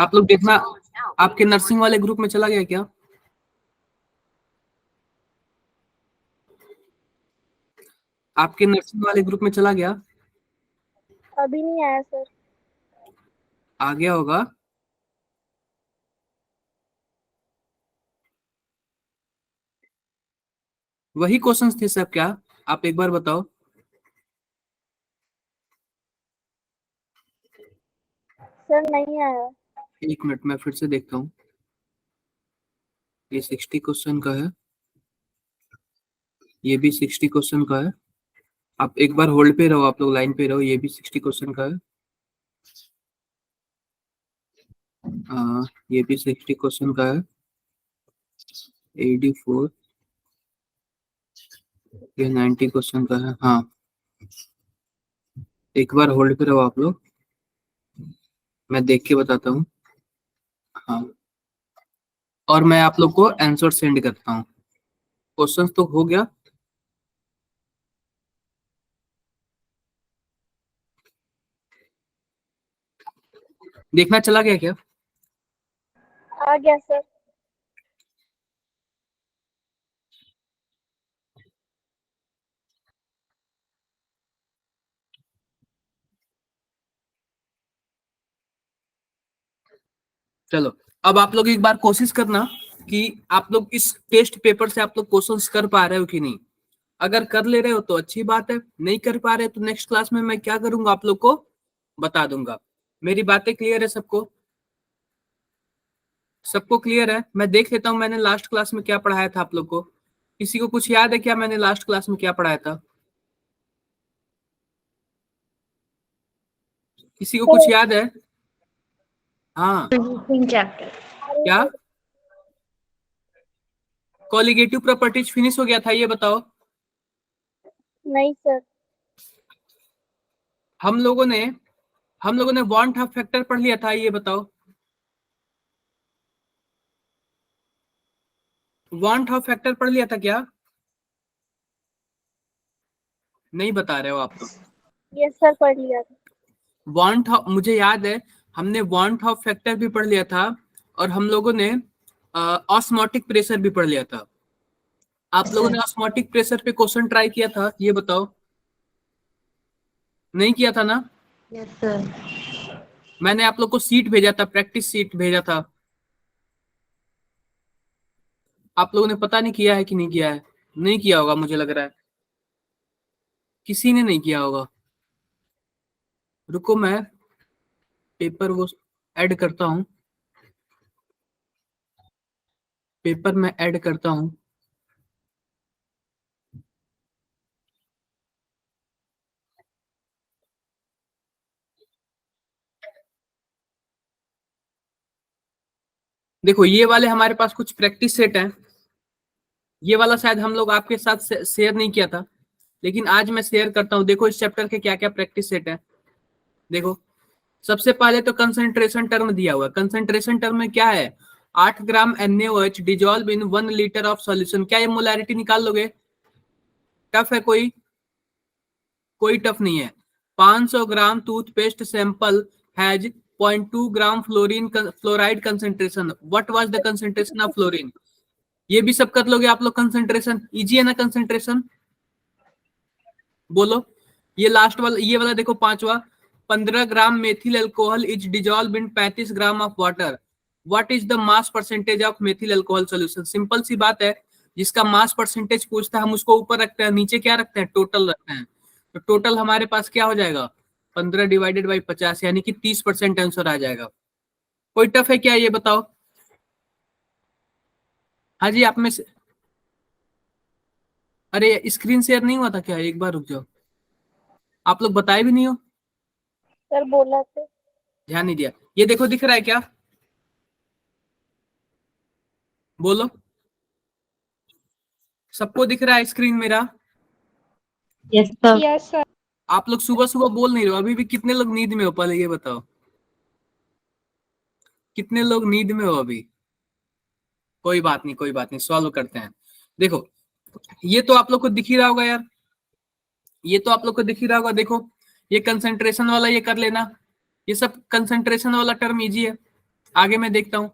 आप लोग देखना, आपके नर्सिंग वाले ग्रुप में चला गया क्या? आपके नर्सिंग वाले ग्रुप में चला गया? अभी नहीं आया सर। आ गया होगा। वही क्वेश्चंस थे सब क्या? आप एक बार बताओ। सर नहीं आया। एक मिनट, मैं फिर से देखता हूँ। ये 60 क्वेश्चन का है, ये भी 60 क्वेश्चन का है। आप एक बार होल्ड पे रहो, आप लोग लाइन पे रहो। ये भी 60 क्वेश्चन का है। ये भी 60 क्वेश्चन का है। AD4 ये 90 क्वेश्चन का है। हाँ, एक बार होल्ड पे रहो आप लोग, मैं देख के बताता हूँ। हाँ, और मैं आप लोग को आंसर सेंड करता हूँ। क्वेश्चन तो हो गया। देखना चला गया क्या? आ गया सर। चलो, अब आप लोग एक बार कोशिश करना कि आप लोग इस टेस्ट पेपर से आप लोग क्वेश्चंस कर पा रहे हो कि नहीं। अगर कर ले रहे हो तो अच्छी बात है, नहीं कर पा रहे तो नेक्स्ट क्लास में मैं क्या करूंगा आप लोग को बता दूंगा। मेरी बातें क्लियर है सबको? सबको क्लियर है? मैं देख लेता हूँ मैंने लास्ट क्लास में क्या पढ़ाया था आप लोग को। किसी को कुछ याद है क्या मैंने लास्ट क्लास में क्या पढ़ाया था? किसी को कुछ याद है? हाँ, चैप्टर क्या कॉलिगेटिव प्रॉपर्टीज फिनिश हो गया था ये बताओ। नहीं सर। हम लोगों ने वांट ऑफ फैक्टर पढ़ लिया था ये बताओ। वांट ऑफ फैक्टर पढ़ लिया था क्या? नहीं बता रहे हो आप तो। यस सर, पढ़ लिया था। मुझे याद है हमने वांट ऑफ फैक्टर भी पढ़ लिया था, और हम लोगों ने ऑस्मोटिक प्रेशर भी पढ़ लिया था। आप लोगों ने ऑस्मोटिक प्रेशर पे क्वेश्चन ट्राई किया था ये बताओ? नहीं किया था ना? Yes sir. मैंने आप लोग को सीट भेजा था, प्रैक्टिस सीट भेजा था। आप लोगों ने पता नहीं किया है कि नहीं किया है। नहीं किया होगा मुझे लग रहा है, किसी ने नहीं किया होगा। रुको, मैं पेपर वो ऐड करता हूँ, पेपर में ऐड करता हूँ। देखो, ये वाले हमारे पास कुछ प्रैक्टिस सेट है। ये वाला शायद हम लोग आपके साथ शेयर नहीं किया था, लेकिन आज मैं शेयर करता हूँ। देखो इस चैप्टर के क्या क्या प्रैक्टिस सेट है। देखो, सबसे पहले तो कंसंट्रेशन टर्म दिया हुआ है। कंसंट्रेशन टर्म में क्या है? 8 ग्राम NaOH dissolve in 1 litre of solution. क्या ये मोलैरिटी निकाल लोगे? टफ है कोई? कोई टफ नहीं है। 500 gram toothpaste sample has 0.2 gram fluoride concentration. What was the concentration of fluorine? ये भी सब कर लोगे आप लोग। कंसेंट्रेशन इजी है ना? कंसेंट्रेशन बोलो। ये लास्ट वाला, ये वाला देखो पांचवा, 15 gram methyl alcohol is dissolve in 35 gram of water. What is the mass percentage of methyl alcohol solution? Simple सी बात है, जिसका मास परसेंटेज पूछता है हम उसको ऊपर रखते हैं, नीचे क्या रखते हैं? टोटल रखते हैं। तो टोटल हमारे पास क्या हो जाएगा? 15 डिवाइडेड बाई 50, यानी कि 30% आंसर आ जाएगा। कोई टफ है क्या ये बताओ? हाँ जी, आप में से, अरे स्क्रीन शेयर नहीं हुआ था क्या? एक बार रुक जाओ, आप लोग बताए भी नहीं हो। सर बोला थे। ध्यान नहीं दिया। ये देखो, दिख रहा है क्या? बोलो, सबको दिख रहा है स्क्रीन मेरा? Yes sir. Yes sir. आप लोग सुबह सुबह बोल नहीं रहे हो। अभी भी कितने लोग नींद में हो पहले ये बताओ? कितने लोग नींद में हो अभी? कोई बात नहीं, कोई बात नहीं, सॉल्व करते हैं। देखो, ये तो आप लोग को दिख ही रहा होगा यार, ये तो आप लोग को दिख ही रहा होगा। देखो, ये कंसंट्रेशन वाला ये कर लेना। ये सब कंसंट्रेशन वाला टर्म इजी है। आगे मैं देखता हूं,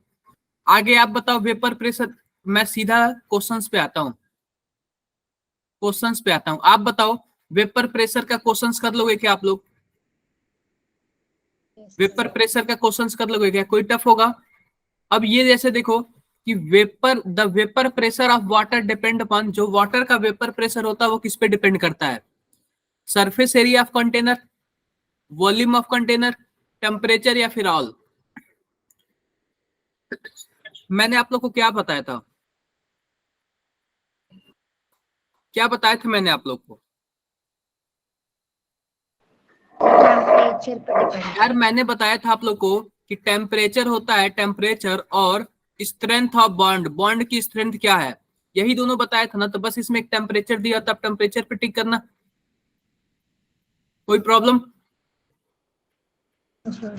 आगे आप बताओ वेपर प्रेशर। मैं सीधा क्वेश्चंस पे आता हूं, क्वेश्चंस पे आता हूं। आप बताओ वेपर प्रेशर का क्वेश्चंस कर लोगे क्या आप लोग? Yes, vapour sir. प्रेशर का क्वेश्चंस कर लोगे क्या? कोई टफ होगा? अब ये जैसे देखो कि the vapour pressure of water depend upon, जो वाटर का वेपर प्रेशर होता है वो किस पे डिपेंड करता है? Surface area of container, volume of container, temperature, या फिर ऑल? मैंने आप लोग को क्या बताया था? क्या बताया था मैंने आप लोग को? टेम्परेचर पर डिपेंड यार मैंने बताया था आप लोग को कि टेम्परेचर होता है, टेम्परेचर और स्ट्रेंथ ऑफ बॉन्ड, बॉन्ड की स्ट्रेंथ क्या है, यही दोनों बताया था ना। तो बस इसमें एक टेम्परेचर दिया था, टेम्परेचर पे टिक करना। कोई प्रॉब्लम? है।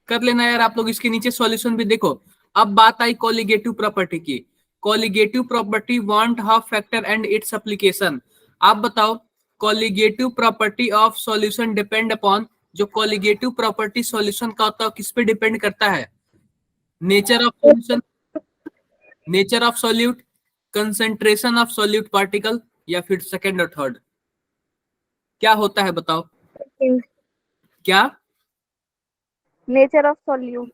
कर लेना यार आप लोग। इसके नीचे सॉल्यूशन भी देखो। अब बात आई कोलिगेटिव प्रॉपर्टी की। Colligative property, want Hoff factor and its application. आप बताओ colligative property of solution depend upon, जो कोलिगेटिव प्रॉपर्टी सॉल्यूशन का होता है किस पे डिपेंड करता है? Nature of solution, nature of solute, concentration of solute particle, या फिर सेकंड और थर्ड? क्या होता है बताओ? क्या? Nature of solute.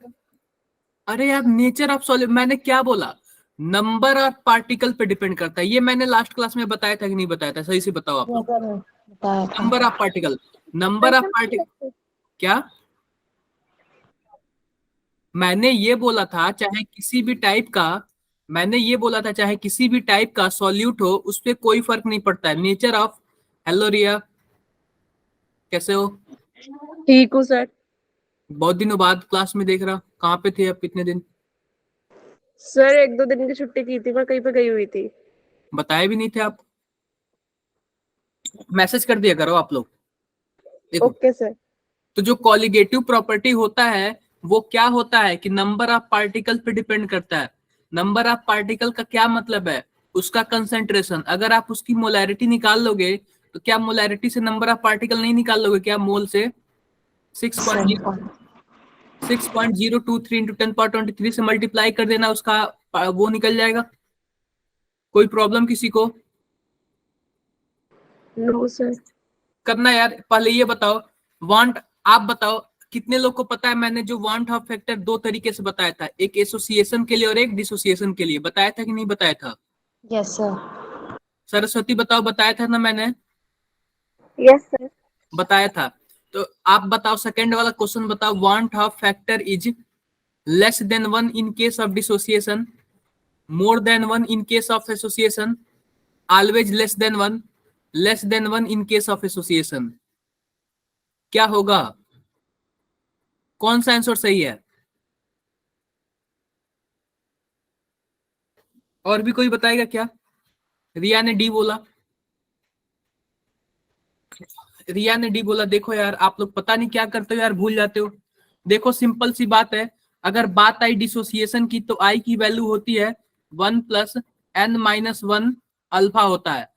अरे यार नेचर ऑफ सॉल्यूट, मैंने क्या बोला? नंबर ऑफ पार्टिकल पे डिपेंड करता है। ये मैंने लास्ट क्लास में बताया था कि नहीं बताया था? सही से बताओ आप लोग। बताया था। Number of particle, number of particle. क्या मैंने ये बोला था? चाहे किसी भी टाइप का, मैंने ये बोला था चाहे किसी भी टाइप का सॉल्यूट हो, उस पर कोई फर्क नहीं पड़ता है। नेचर ऑफ, हेलो रिया, कैसे हो? ठीक हूँ सर। बहुत दिनों बाद क्लास में देख रहा, कहाँ पे थे अब इतने दिन? सर 1-2 दिन की छुट्टी की थी, मैं कहीं पे गई हुई थी। बताए भी नहीं थे आप, मैसेज कर दिया करो आप लोग। देखो, ओके सर। तो जो कॉलिगेटिव प्रॉपर्टी होता है वो क्या होता है कि नंबर ऑफ पार्टिकल पे डिपेंड करता है। नंबर ऑफ पार्टिकल का क्या मतलब है? उसका कंसेंट्रेशन। अगर आप उसकी मोलैरिटी निकाल लोगे तो क्या मोलैरिटी से नंबर ऑफ पार्टिकल नहीं निकाल लोगे क्या? मोल से 6.023 इंटू 10 पावर 23 से मल्टीप्लाई कर देना, उसका वो निकल जाएगा। कोई प्रॉब्लम किसी को? No sir. करना यार। पहले ये बताओ, वांट, आप बताओ कितने लोग को पता है मैंने जो वांट ऑफ फैक्टर दो तरीके से बताया था, एक एसोसिएशन के लिए और एक डिसोसिएशन के लिए। बताया था कि नहीं बताया था? Yes sir. सरस्वती बताओ, बताया था ना मैंने? Yes sir. बताया था। तो आप बताओ सेकंड वाला क्वेश्चन बताओ, want Hoff factor is less than 1 in case of dissociation, more than 1 in case of association, always less than 1, less than 1 in case of association. क्या होगा? कौन सा आंसर सही है? और भी कोई बताएगा क्या? रिया ने डी बोला, रिया ने डी बोला। देखो यार आप लोग पता नहीं क्या करते हो यार, भूल जाते हो। देखो सिंपल सी बात है, अगर बात आई डिसोसिएशन की तो आई की वैल्यू होती है 1 प्लस n-1 अल्फा होता है।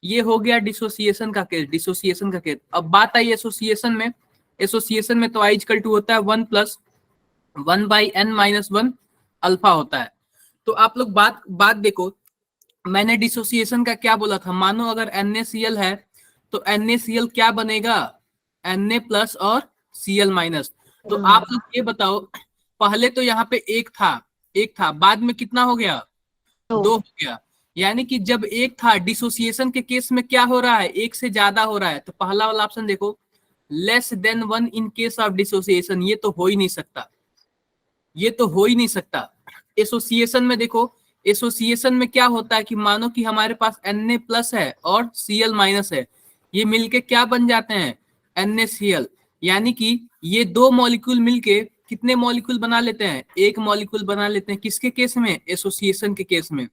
ये हो गया डिसोसिएशन का केस, डिसोसिएशन का केस। अब बात आई एसोसिएशन में, एसोसिएशन में तो आई इक्वल टू होता है 1 प्लस 1/n-1 अल्फा होता है। तो आप लोग बात देखो, मैंने डिसोसिएशन का क्या बोला था? मानो अगर NaCl है तो NaCl क्या बनेगा? Na प्लस और Cl माइनस। तो आप लोग ये बताओ, पहले तो यहाँ पे एक था, बाद में कितना हो गया? 2 हो गया। यानी कि जब एक था, डिसोसिएशन के केस में क्या हो रहा है? एक से ज्यादा हो रहा है। तो पहला वाला ऑप्शन देखो, less than 1 in case of dissociation, ये तो हो ही नहीं सकता, ये तो हो ही नहीं सकता। एसोसिएशन में देखो, एसोसिएशन में क्या होता है कि मानो कि हमारे पास Na प्लस है और Cl माइनस है, ये मिलके क्या बन जाते हैं? NaCl। यानी कि ये दो मॉलिक्यूल मिलके कितने मॉलिक्यूल बना लेते हैं? एक मॉलिक्यूल बना लेते हैं। किसके केस में? एसोसिएशन के केस में।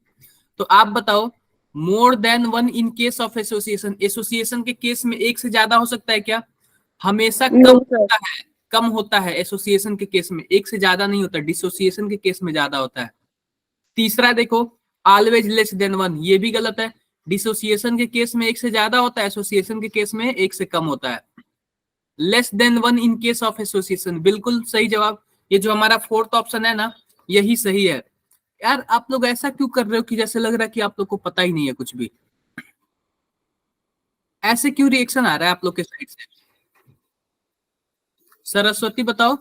तो आप बताओ, more than 1 in case of association, association के केस में एक से ज्यादा हो सकता है क्या? हमेशा कम नो सर। होता है, कम होता है एसोसिएशन के केस में, एक से ज्यादा नहीं होता। डिसोसिएशन के केस में ज्यादा होता है। तीसरा देखो, ऑलवेज लेस देन 1, ये भी गलत है। डिसोसिएशन के केस में एक से ज्यादा होता है, एसोसिएशन के केस में एक से कम होता है। Less than 1 in case of association, बिल्कुल सही जवाब। ये जो हमारा फोर्थ ऑप्शन है ना, यही सही है। यार आप लोग ऐसा क्यों कर रहे हो कि जैसे लग रहा है कि आप लोग को पता ही नहीं है कुछ भी। ऐसे क्यों रिएक्शन आ रहा है आप लोग के साइड से? सरस्वती बताओ।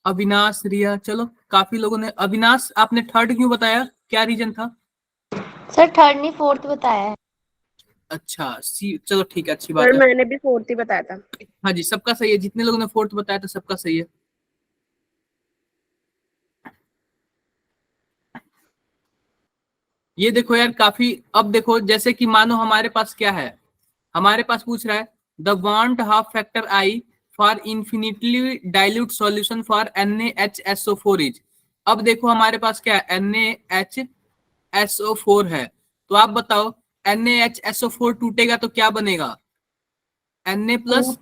अविनाश, रिया, चलो काफी लोगों ने। अविनाश आपने थर्ड क्यों बताया, क्या रीजन था? सर थर्ड नहीं फोर्थ बताया है। अच्छा सी, चलो ठीक है, अच्छी सर बात है। मैंने भी फोर्थ ही बताया था। हाँ जी, सबका सही है, जितने लोगों ने फोर्थ बताया था सबका सही है। ये देखो यार काफी, अब देखो जैसे कि मानो हमारे पास क्या है, हमारे पास पूछ रहा है the van't Hoff factor i for infinitely dilute solution for NaHSO4 is. अब देखो हमारे पास क्या है, NaHSO4 है, तो आप बताओ NaHSO4 टूटेगा तो क्या बनेगा? Na plus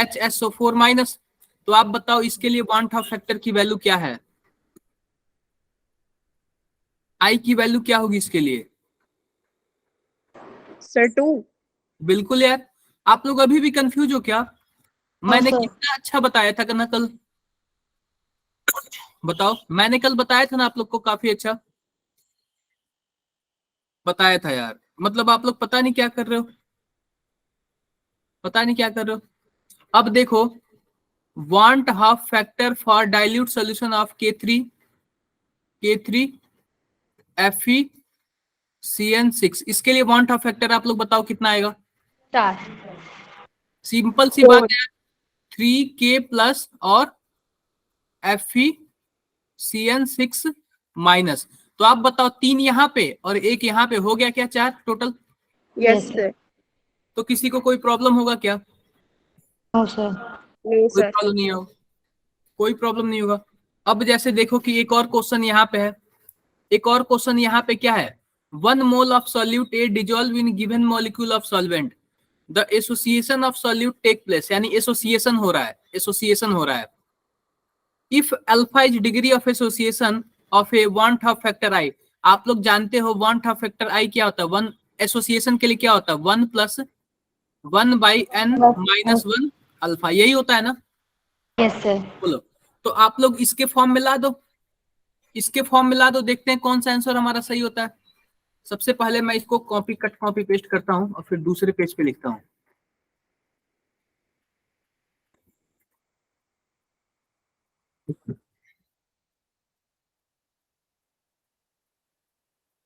HSO4 minus. तो आप बताओ इसके लिए वांट हाफ फैक्टर की वैल्यू क्या है? आई की वैल्यू क्या होगी इसके लिए? सर 2। बिल्कुल यार, आप लोग अभी भी कंफ्यूज हो क्या? मैंने सर कितना अच्छा बताया था ना कल, बताओ। मैंने कल बताया था ना आप लोग को, काफी अच्छा बताया था यार। मतलब आप लोग पता नहीं क्या कर रहे हो, पता नहीं क्या कर रहे हो। अब देखो, want Hoff factor for dilute solution of K3 FeCN6, इसके लिए वांट हाफ फैक्टर आप लोग बताओ कितना आएगा? स्टार सिंपल सी बात 4। है, 3K प्लस और FeCN6 माइनस। तो आप बताओ, 3 यहाँ पे और 1 यहाँ पे, हो गया क्या 4 टोटल? Yes Yes, sir. तो किसी को कोई प्रॉब्लम होगा क्या? No sir. नहीं कोई सर। प्रॉब्लम नहीं होगा, कोई प्रॉब्लम नहीं होगा। अब जैसे देखो कि एक और क्वेश्चन यहाँ पे है, एक और क्वेश्चन यहाँ पे क्या है, 1 mole of solute a dissolve in given molecule of solvent, the association of solute take place, यानी एसोसिएशन हो रहा है, एसोसिएशन हो रहा है। If alpha is degree of association of a van't Hoff factor i. आप लोग जानते हो वांट हाफ फैक्टर आई क्या होता है, वन एसोसिएशन के लिए क्या होता है, 1 प्लस 1/n माइनस 1 अल्फा, यही होता है ना? Yes sir. बोलो। तो आप लोग इसके फॉर्म में ला दो, इसके फॉर्म में ला दो, देखते हैं कौन सा आंसर हमारा सही होता है। सबसे पहले मैं इसको कॉपी कट कॉपी पेस्ट करता हूं और फिर दूसरे पेज पे लिखता हूं।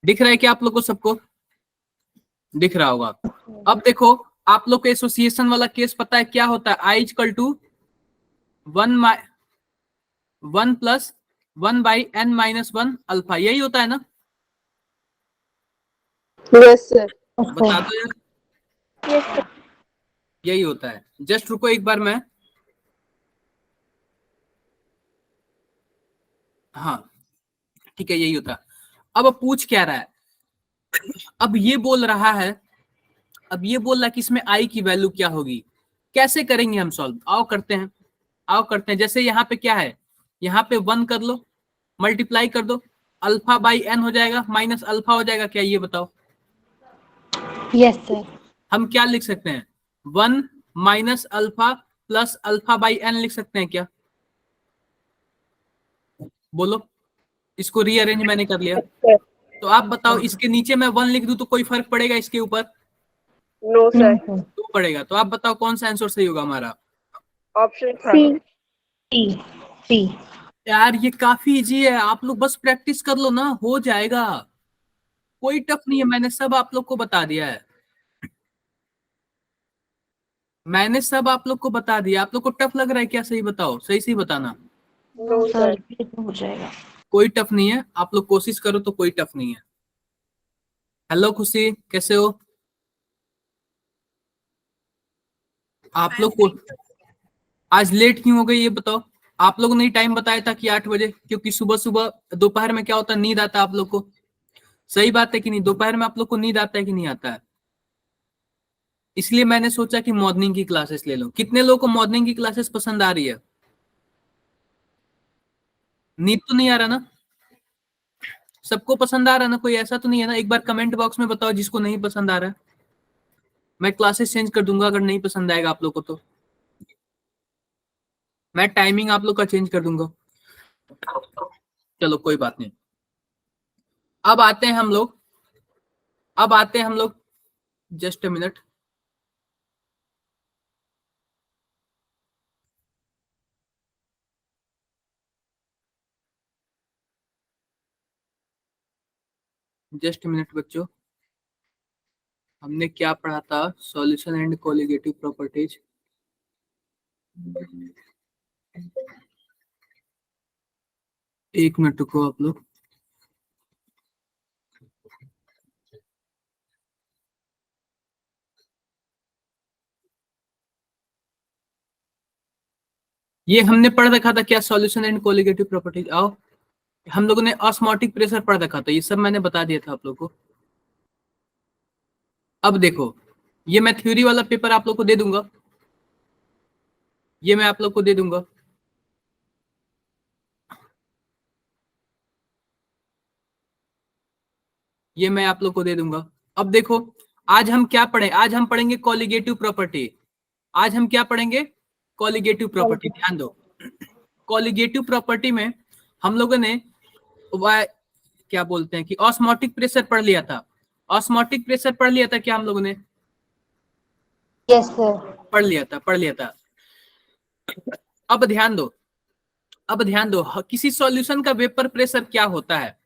दिख रहा है क्या आप लोग को, सबको दिख रहा होगा? अब देखो, आप लोग को एसोसिएशन वाला केस पता है क्या होता है, i equal to 1 plus 1/n minus 1 alpha, यही होता है ना? Yes sir. बता दो यार, Yes, sir. यही होता है। जस्ट रुको एक बार मैं, हाँ ठीक है, यही होता है। अब पूछ क्या रहा है, अब ये बोल रहा है, अब ये बोल रहा है कि इसमें आई की वैल्यू क्या होगी। कैसे करेंगे हम सॉल्व, आओ करते हैं, आओ करते हैं। जैसे यहाँ पे क्या है, यहाँ पे 1 कर लो, मल्टीप्लाई कर दो, अल्फा बाई एन हो जाएगा, माइनस अल्फा हो जाएगा, क्या ये बताओ? Yes sir. हम क्या लिख सकते हैं, 1 minus alpha plus alpha by n लिख सकते हैं क्या? बोलो, इसको रीअरेंज मैंने कर लिया, तो आप बताओ इसके नीचे मैं 1 लिख दूं तो कोई फर्क पड़ेगा इसके ऊपर? No sir. तो पड़ेगा। तो आप बताओ कौन सा आंसर सही होगा हमारा? ऑप्शन था। C. सी सी यार ये काफी इजी है, आप लोग बस प्रैक्टिस कर लो ना, हो जाएगा, कोई टफ नहीं है, मैंने सब आप लोग को बता दिया है, मैंने सब आप लोग को बता दिया। आप लोग को टफ लग रहा है क्या, सही बताओ, सही सही बताना। No sir sir. ये तो हो जाएगा। कोई टफ नहीं है, आप लोग कोशिश करो तो कोई टफ नहीं है। हेलो खुशी, कैसे हो आप लोग को? आज लेट क्यों हो गई ये बताओ? आप लोगों ने टाइम बताया था कि 8 बजे, क्योंकि सुबह सुबह दोपहर में क्या होता है, नींद आता है आप लोग को। सही बात है कि नहीं, दोपहर में आप लोग को नींद आता है कि नहीं आता है? इसलिए मैंने सोचा कि मॉर्निंग की क्लासेस ले लो। कितने लोगों को मॉर्निंग की क्लासेस पसंद आ रही है? नींद तो नहीं आ रहा ना? सबको पसंद आ रहा है ना? कोई ऐसा तो नहीं है ना? एक बार कमेंट बॉक्स में बताओ जिसको नहीं पसंद आ रहा है, मैं क्लासेस चेंज कर दूंगा अगर नहीं पसंद आएगा आप लोग को तो। मैं टाइमिंग आप लोग का चेंज कर दूंगा। चलो कोई बात नहीं। अब आते हैं हम लोग just a minute. Just minute बच्चों, हमने क्या पढ़ा था? Solution and colligative properties. एक मिनट रुको आप लोग। ये हमने पढ़ रखा था क्या? Solution and colligative properties. आओ, हम लोगों ने ऑस्मोटिक प्रेशर पढ़ रखा था, ये सब मैंने बता दिया था आप लोगों को। अब देखो, ये मैं थ्योरी वाला पेपर आप लोग को दे दूंगा, ये मैं आप लोग को दे दूंगा। ये मैं आप लोग को दे दूंगा। अब देखो, आज हम क्या पढ़े? आज हम पढ़ेंगे कोलिगेटिव प्रॉपर्टी। आज हम क्या पढ़ेंगे? Colligative property. ध्यान दो, कोलिगेटिव प्रॉपर्टी में हम लोगों ने क्या बोलते हैं कि ऑस्मोटिक प्रेशर पढ़ लिया था। ऑस्मोटिक प्रेशर पढ़ लिया था क्या हम लोगों ने? Yes sir. पढ़ लिया था। अब ध्यान दो, किसी सॉल्यूशन का वेपर प्रेशर क्या होता है?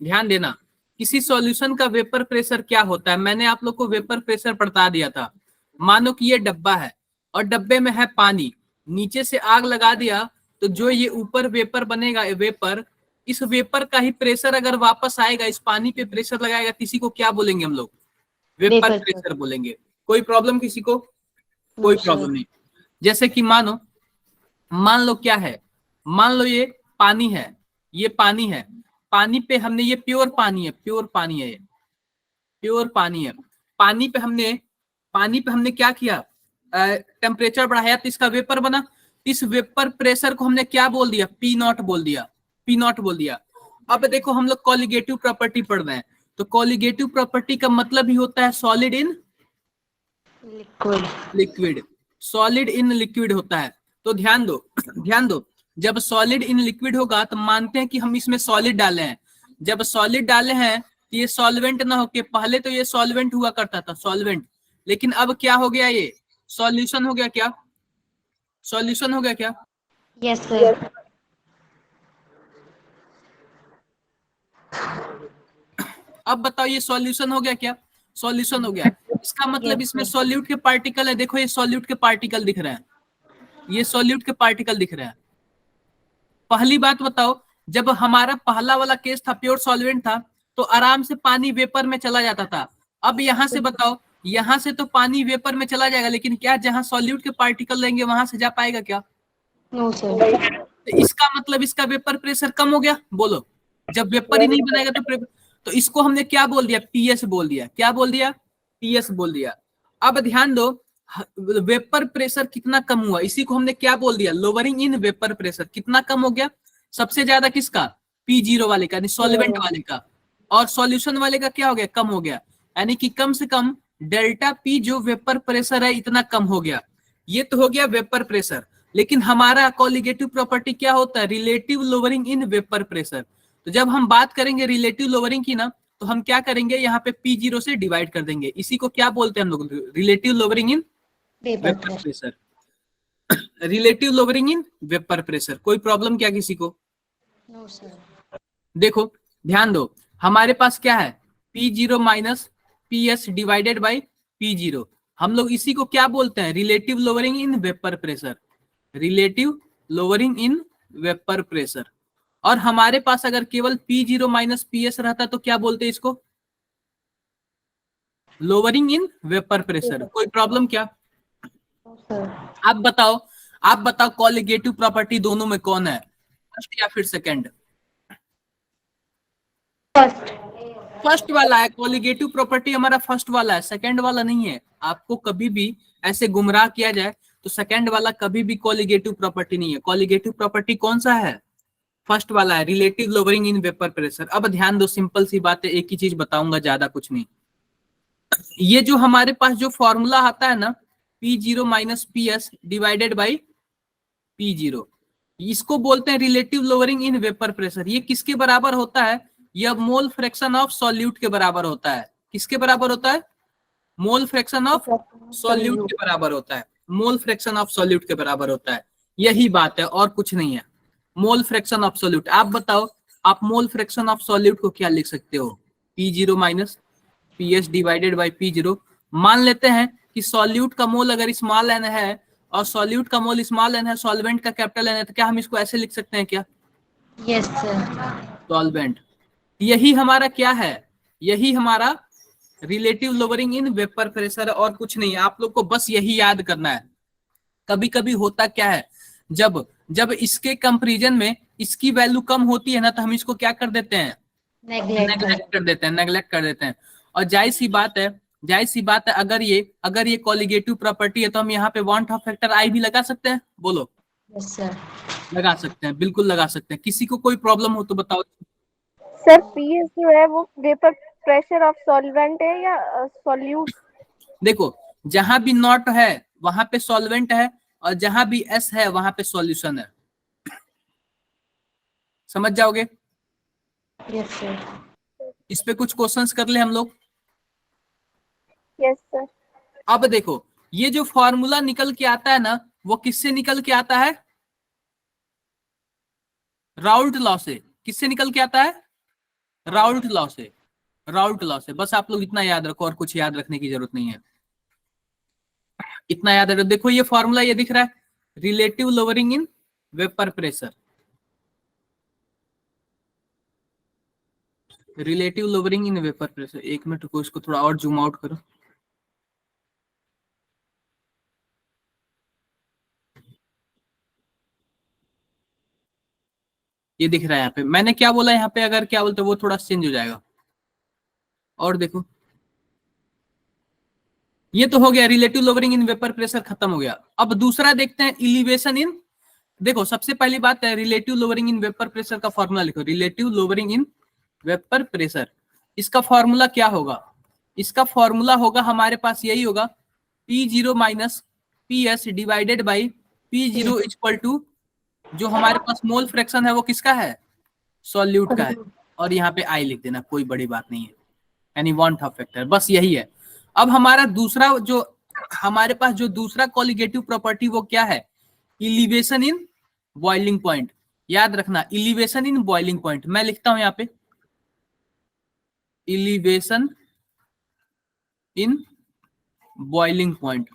ध्यान देना, किसी सॉल्यूशन का वेपर प्रेशर क्या होता है? मैंने आप लोग को वेपर प्रेशर बता दिया था। मानो कि ये डब्बा है और डब्बे में है पानी, नीचे से आग लगा दिया तो जो ये ऊपर वेपर बनेगा, वेपर, इस वेपर का ही प्रेशर अगर वापस आएगा, इस पानी पे प्रेशर लगाएगा, किसी को क्या बोलेंगे हम लोग? वेपर वेपर प्रेशर बोलेंगे। कोई प्रॉब्लम किसी को? कोई प्रॉब्लम नहीं। जैसे कि मान लो क्या है, मान लो ये पानी है, ये पानी है, पानी पे हमने, ये प्योर पानी है, प्योर पानी है, ये प्योर पानी है। पानी पे हमने क्या किया? टेम्परेचर बढ़ाया तो इसका वेपर बना। इस वेपर प्रेशर को हमने क्या बोल दिया? पी नॉट बोल दिया, पी नॉट बोल दिया। अब देखो, हम लोग कोलिगेटिव प्रॉपर्टी पढ़ रहे हैं, तो कोलिगेटिव प्रॉपर्टी का मतलब ही होता है solid in liquid. Solid in liquid होता है। तो ध्यान दो, जब सॉलिड इन लिक्विड होगा तो मानते हैं कि हम इसमें सॉलिड डाले हैं। जब सॉलिड डाले हैं तो ये सॉल्वेंट ना होके, पहले तो ये सॉल्वेंट हुआ करता था, सॉल्वेंट, लेकिन अब क्या हो गया? ये सॉल्यूशन हो गया। क्या सॉल्यूशन हो गया? क्या? Yes sir. अब बताओ, ये सॉल्यूशन हो गया? क्या सॉल्यूशन हो गया? इसका मतलब Yes, इसमें sir. सॉल्यूट के पार्टिकल है। देखो, ये सॉल्यूट के पार्टिकल दिख रहे हैं, ये सॉल्यूट के पार्टिकल दिख रहे हैं। पहली बात बताओ, जब हमारा पहला वाला केस था, प्योर सॉल्वेंट था, तो आराम से पानी वेपर में चला जाता था। अब यहां से बताओ, यहां से तो पानी वेपर में चला जाएगा, लेकिन क्या जहां सॉल्यूट के पार्टिकल रहेंगे वहां से जा पाएगा क्या? No sir. तो इसका मतलब इसका वेपर प्रेशर कम हो गया। बोलो, जब वेपर ही नहीं बनाएगा तो इसको हमने क्या बोल दिया? पीएस बोल दिया। क्या बोल दिया? पीएस बोल दिया। अब ध्यान दो, वेपर प्रेशर कितना कम हुआ, इसी को हमने क्या बोल दिया? Lowering in vapour pressure. कितना कम हो गया? सबसे ज्यादा किसका? P0 वाले का, सॉल्वेंट वाले का। और सॉल्यूशन वाले का क्या हो गया? कम हो गया। यानी कि कम से कम डेल्टा पी जो वेपर प्रेशर है, इतना कम हो गया। ये तो हो गया वेपर प्रेशर। लेकिन हमारा कोलिगेटिव प्रॉपर्टी क्या होता है? Relative lowering in vapour pressure. तो जब हम बात करेंगे रिलेटिव लोअरिंग की ना, तो हम क्या करेंगे? यहाँ पे P0 से डिवाइड कर देंगे। इसी को क्या बोलते हैं हम लोग? Relative lowering in vapour pressure. Relative lowering in vapour pressure. कोई प्रॉब्लम क्या किसी को? No sir. देखो, ध्यान दो, हमारे पास क्या है? P0 minus PS divided by P0। हम लोग इसी को क्या बोलते हैं? Relative lowering in vapour pressure. Relative lowering in vapour pressure. और हमारे पास अगर केवल P0 माइनस PS रहता तो क्या बोलते इसको? Lowering in vapour pressure. कोई प्रॉब्लम क्या? आप बताओ कोलिगेटिव प्रॉपर्टी दोनों में कौन है, फर्स्ट या फिर सेकंड? फर्स्ट वाला है। कोलिगेटिव प्रॉपर्टी हमारा फर्स्ट वाला है, सेकंड वाला नहीं है। आपको कभी भी ऐसे गुमराह किया जाए तो सेकंड वाला कभी भी कोलिगेटिव प्रॉपर्टी नहीं है। कोलिगेटिव प्रॉपर्टी कौन सा है? फर्स्ट वाला है, relative lowering in vapour pressure. अब ध्यान दो, सिंपल सी बात है, एक ही चीज बताऊंगा, ज्यादा कुछ नहीं। ये जो हमारे पास जो फॉर्मूला आता है ना, P0 minus PS divided by P0, इसको बोलते हैं relative lowering in vapour pressure. ये किसके बराबर होता है? यह मोल फ्रैक्शन ऑफ सॉल्यूट के बराबर होता है। किसके बराबर होता है? मोल फ्रैक्शन ऑफ सॉल्यूट के बराबर होता है। मोल फ्रैक्शन ऑफ सॉल्यूट के बराबर होता है। यही बात है और कुछ नहीं है। Mole fraction of solute. आप बताओ, आप मोल फ्रैक्शन ऑफ सॉल्यूट को क्या लिख सकते हो? P0 minus PS divided by P0। मान लेते हैं कि सॉल्यूट का मोल अगर स्मॉल n है और सॉल्यूट का मोल स्मॉल n है, सॉल्वेंट का कैपिटल n है, तो क्या हम इसको ऐसे लिख सकते हैं क्या? Yes, sir. सॉल्वेंट। यही हमारा क्या है? यही हमारा relative lowering in vapour pressure और कुछ नहीं है। आप लोग को बस यही याद करना है। कभी कभी होता क्या है, जब जब इसके कंपैरिजन में इसकी वैल्यू कम होती है ना, तो हम इसको क्या कर देते हैं? नेग्लेक्ट कर देते हैं, नेग्लेक्ट कर देते हैं। और जाहिर सी बात है, जाहिर सी बात है, अगर ये कॉलिगेटिव प्रॉपर्टी है तो हम यहाँ पे वांट ऑफ फैक्टर आई भी लगा सकते हैं। बोलो। Yes, sir. लगा सकते हैं, बिल्कुल लगा सकते हैं। किसी को कोई प्रॉब्लम हो तो बताओ। सर पीएस जो है वो वेपर प्रेशर ऑफ सॉल्वेंट है या सॉल्यूट? देखो, जहां भी नॉट है वहां पे सॉल्वेंट है और जहां भी एस है वहां पे सॉल्यूशन है। समझ जाओगे? Yes, sir. इस पे कुछ क्वेश्चंस कर ले हम लोग। Yes sir. अब देखो, ये जो फॉर्मूला निकल के आता है ना, वो किससे निकल के आता है? राउल्ट लॉ से। किससे निकल के आता है? राउल्ट लॉ से। राउल्ट लॉ से। बस आप लोग इतना याद रखो और कुछ याद रखने की जरूरत नहीं है। इतना याद रखो। देखो ये फॉर्मूला ये दिख रहा है, relative lowering in vapour pressure. Relative lowering in vapour pressure. एक मिनट रुको, इसको थोड़ा और जूम आउट करो। ये दिख रहा है यहाँ पे। मैंने क्या बोला यहाँ पे, अगर क्या बोलते वो थोड़ा चेंज हो जाएगा। और देखो, ये तो हो गया relative lowering in vapour pressure, खत्म हो गया। अब दूसरा देखते हैं, इलिवेशन इन। देखो सबसे पहली बात है, relative lowering in vapour pressure का फॉर्मूला लिखो। Relative lowering in vapour pressure, इसका फॉर्मूला क्या होगा? इसका फॉर्मूला होगा हमारे पास यही होगा, P0 minus PS divided by P0 equal to, जो हमारे पास मोल फ्रैक्शन है वो किसका है? सॉल्यूट का है। और यहाँ पे आई लिख देना, कोई बड़ी बात नहीं है, यानी वांट ऑफ फैक्टर, बस यही है। अब हमारा दूसरा जो हमारे पास जो दूसरा कॉलिगेटिव प्रॉपर्टी वो क्या है? Elevation in boiling point. याद रखना, इलिवेशन इन बॉइलिंग पॉइंट। मैं लिखता हूं यहाँ पे elevation in boiling point.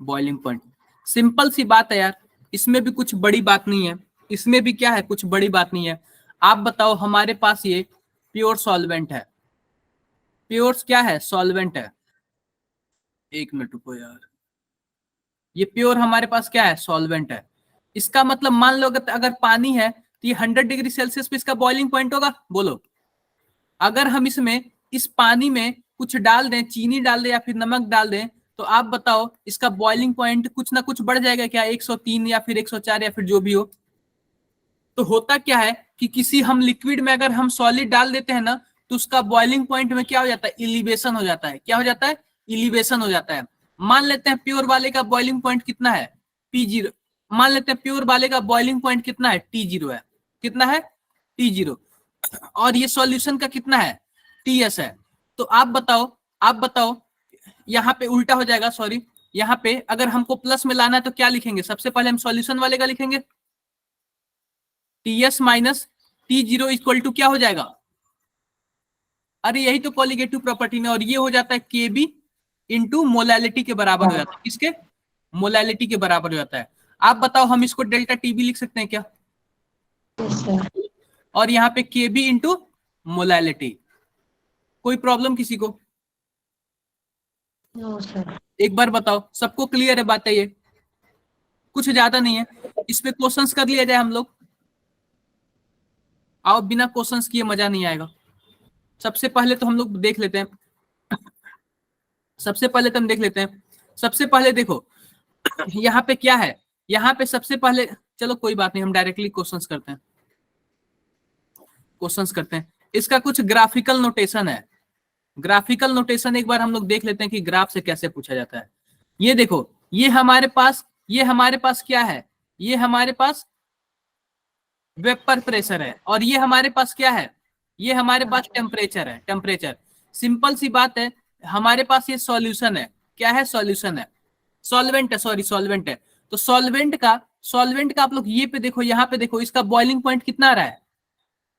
Boiling point simple सी बात है यार, इसमें भी कुछ बड़ी बात नहीं है। इसमें भी क्या है, कुछ बड़ी बात नहीं है। आप बताओ, हमारे पास ये प्योर सॉल्वेंट है। प्योर क्या है? सॉल्वेंट है। एक मिनट रुको यार, ये प्योर हमारे पास क्या है? सॉल्वेंट है। इसका मतलब मान लो अगर पानी है तो ये 100 डिग्री सेल्सियस पे इसका बॉइलिंग पॉइंट होगा। बोलो, अगर हम इसमें इस पानी में कुछ डाल दें, चीनी डाल दें या फिर नमक डाल दें, तो आप बताओ इसका बॉइलिंग पॉइंट कुछ ना कुछ बढ़ जाएगा क्या? 103 या फिर 104 या फिर जो भी हो। तो होता क्या है कि किसी हम लिक्विड में अगर हम सॉलिड डाल देते हैं ना, तो उसका बॉइलिंग पॉइंट में क्या हो जाता है? इलिवेशन हो जाता है। क्या हो जाता है? इलिवेशन हो जाता है। मान लेते हैं प्योर वाले का बॉइलिंग पॉइंट कितना है? P0। मान लेते हैं प्योर वाले का बॉइलिंग पॉइंट कितना है? T0 है। कितना है? T0। और ये सॉल्यूशन का कितना है? TS है। तो आप बताओ यहाँ पे उल्टा हो जाएगा, सॉरी। यहाँ पे अगर हमको प्लस में लाना है तो क्या लिखेंगे? सबसे पहले हम सॉल्यूशन वाले का लिखेंगे, TS minus T0 equal to क्या हो जाएगा? अरे यही तो कॉलिगेटिव प्रॉपर्टी ने। और ये हो जाता है KB इंटू मोलैलिटी के बराबर हो जाता है। किसके? मोलैलिटी के बराबर हो जाता है। आप बताओ, हम इसको डेल्टा टी भी लिख सकते हैं क्या? Yes, sir. और यहाँ पे KB इंटू मोलैलिटी। कोई प्रॉब्लम किसी को? No, sir. एक बार बताओ, सबको क्लियर है बात है? ये कुछ ज्यादा नहीं है। इस पे क्वेश्चंस कर लिया जाए हम लोग। आओ, बिना क्वेश्चंस किए मजा नहीं आएगा। सबसे पहले तो हम लोग देख लेते हैं, सबसे पहले देखो यहाँ पे क्या है। यहाँ पे सबसे पहले, चलो कोई बात नहीं, हम डायरेक्टली क्वेश्चंस करते हैं। इसका कुछ ग्राफिकल नोटेशन है। ग्राफिकल नोटेशन एक बार हम लोग देख लेते हैं कि ग्राफ से कैसे पूछा जाता है। ये देखो, ये हमारे पास ये हमारे पास क्या है, ये हमारे पास वेपर प्रेशर है, और ये हमारे पास क्या है, ये हमारे पास टेम्परेचर है, टेम्परेचर। सिंपल सी बात है, हमारे पास ये सॉल्यूशन है, क्या है, सॉल्यूशन है, सॉल्वेंट है, सॉरी सॉल्वेंट है। तो सॉल्वेंट का आप लोग ये पे देखो, यहाँ पे देखो, इसका बॉइलिंग पॉइंट कितना आ रहा है,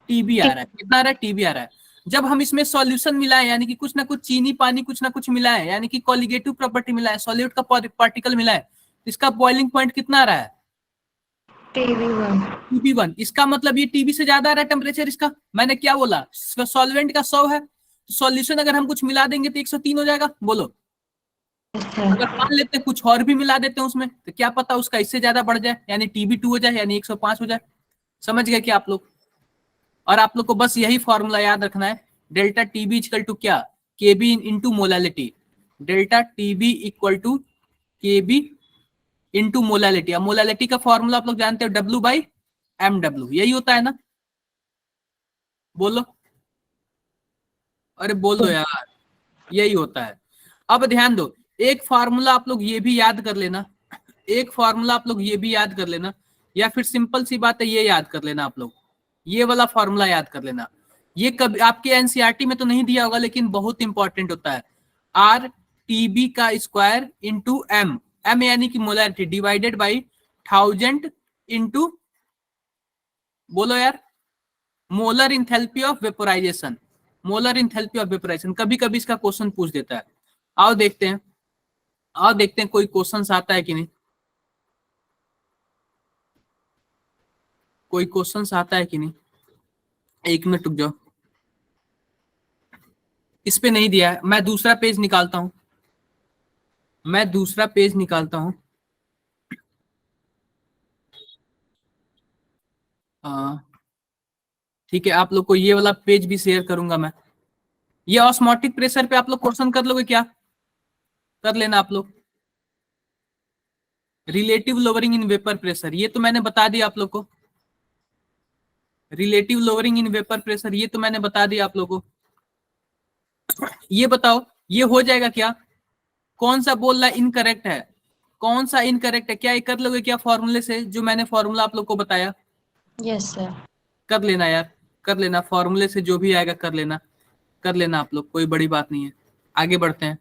टीबी आ रहा है, कितना आ रहा है, टीबी आ रहा है। जब हम इसमें सॉल्यूशन मिलाएं, यानी कि कुछ ना कुछ चीनी पानी कुछ ना कुछ मिलाएं, यानी कि कॉलिगेटिव प्रॉपर्टी मिलाएं, सॉल्यूट का पार्टिकल मिलाएं, इसका बॉइलिंग पॉइंट कितना आ रहा है, TB1 TB1। इसका मतलब ये टीबी से ज्यादा आ रहा है टेम्परेचर इसका। मैंने क्या बोला, सॉल्वेंट का 100 है, तो सॉल्यूशन अगर हम कुछ मिला देंगे तो 103 हो जाएगा। बोलो, yes अगर sir मान लेते हैं कुछ और भी मिला देते हैं उसमें, तो क्या पता उसका इससे ज्यादा बढ़ जाए, यानी TB2 हो जाए, यानी 105 हो जाए। समझ गए क्या आप लोग? और आप लोग को बस यही फॉर्मूला याद रखना है, डेल्टा टीबी इक्वल टू क्या, KB into molality. Delta TB equal to KB into molality. अब मोलालिटी का फॉर्मूला आप लोग जानते हो, W/mW, यही होता है ना? बोलो, अरे बोल दो यार, यही होता है। अब ध्यान दो, एक फॉर्मूला आप लोग ये भी याद कर लेना, एक फॉर्मूला आप लोग ये भी याद कर लेना, या फिर सिंपल सी बात है, ये याद कर लेना आप लोग, ये वाला फॉर्मूला याद कर लेना। ये कभी आपके एनसीईआरटी में तो नहीं दिया होगा, लेकिन बहुत इंपॉर्टेंट होता है। आर टीबी का स्क्वायर इंटू एम, एम यानी कि मोलरिटी, डिवाइडेड बाई 1000 इंटू, बोलो यार, molar enthalpy of vaporisation, molar enthalpy of vaporisation. कभी कभी इसका क्वेश्चन पूछ देता है। आओ देखते हैं, आओ देखते हैं कोई क्वेश्चन आता है कि नहीं, कोई क्वेश्चन आता है कि नहीं। एक मिनट रुक जाओ, इस पे नहीं दिया है, मैं दूसरा पेज निकालता हूं, मैं दूसरा पेज निकालता हूं। ठीक है, आप लोग को ये वाला पेज भी शेयर करूंगा मैं। ये ऑस्मोटिक प्रेशर पे आप लोग क्वेश्चन कर लोगे क्या, कर लेना आप लोग। Relative lowering in vapour pressure, ये तो मैंने बता दिया आप लोग को। Relative lowering in vapour pressure, ये तो मैंने बता दिया आप लोग को। ये बताओ, ये हो जाएगा क्या, कौन सा बोल रहा है इनकरेक्ट है, कौन सा इनकरेक्ट है, क्या ये कर लोगे क्या फॉर्मूले से, जो मैंने फॉर्मूला आप लोग को बताया? yes sir कर लेना यार, कर लेना, फॉर्मूले से जो भी आएगा कर लेना, कर लेना आप लोग, कोई बड़ी बात नहीं है। आगे बढ़ते हैं।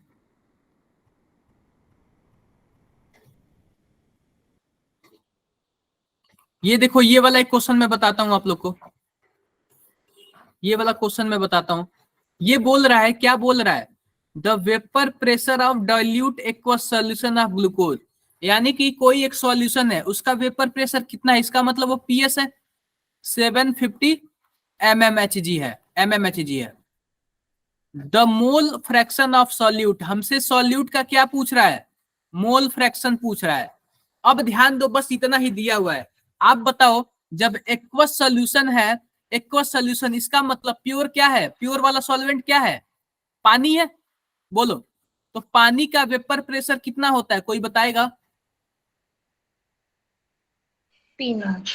ये देखो, ये वाला एक क्वेश्चन मैं बताता हूं आप लोग को, ये वाला क्वेश्चन मैं बताता हूं। ये बोल रहा है, क्या बोल रहा है, the vapour pressure of dilute aqueous solution of glucose, यानी कि कोई एक सॉल्यूशन है, उसका वेपर प्रेशर कितना है, इसका मतलब वो पीएस है, 750 mmHg है, mmHg है। The mole fraction of solute, हमसे सॉल्यूट का क्या पूछ रहा है, मोल फ्रैक्शन पूछ रहा है। अब ध्यान दो, बस इतना ही दिया हुआ है। आप बताओ, जब एक्वस सॉल्यूशन है, एक्वस सॉल्यूशन, इसका मतलब प्योर क्या है, प्योर वाला सॉल्वेंट क्या है, पानी है। बोलो, तो पानी का वेपर प्रेशर कितना होता है, कोई बताएगा? P0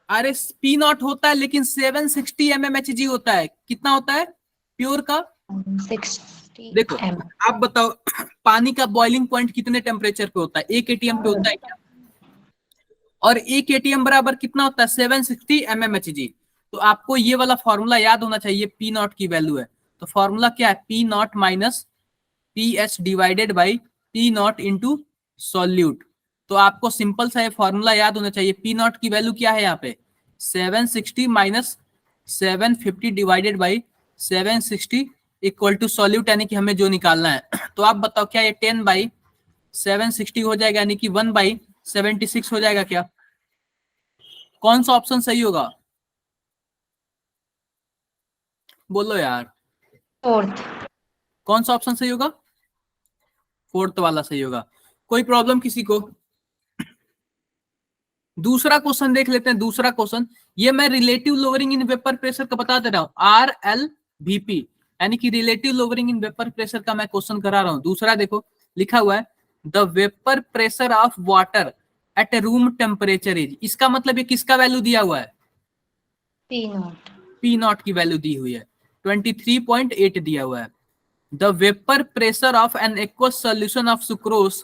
अरे पी नॉट होता है, लेकिन 760 mmHg होता है। कितना होता है प्योर का? 60 देखो, m आप बताओ, पानी का बॉइलिंग पॉइंट कितने टेम्परेचर पे होता है, 1 atm पे होता है क्या? और 1 atm बराबर कितना होता है, 760 mmHg। तो आपको ये वाला फॉर्मूला याद होना चाहिए, पी नॉट की वैल्यू है। तो फॉर्मूला क्या है, P not minus P H divided by P not into solute. तो आपको सिंपल सा ये फॉर्मूला याद होना चाहिए। पी नॉट की वैल्यू क्या है यहाँ पे, 760 minus 750 divided by 760 equal to solute, यानी कि हमें जो निकालना है। तो आप बताओ, क्या ये 10/760 हो जाएगा, यानी कि 1/76 हो जाएगा क्या? कौन सा ऑप्शन सही होगा, बोलो यार, 4th कौन सा ऑप्शन सही होगा? 4th वाला सही होगा। कोई प्रॉब्लम किसी को? दूसरा क्वेश्चन देख लेते हैं। दूसरा क्वेश्चन, ये मैं relative lowering in vapour pressure का बता दे रहा हूं, RLVP, यानी कि relative lowering in vapour pressure का मैं क्वेश्चन करा रहा हूं। दूसरा देखो, लिखा हुआ है the vapour pressure of water at room temperature is, इसका मतलब ये किसका वैल्यू दिया हुआ है, P0 पी नॉट की वैल्यू दी हुई है, 23.8 दिया हुआ है। The vapour pressure of N aqueous solution of sucrose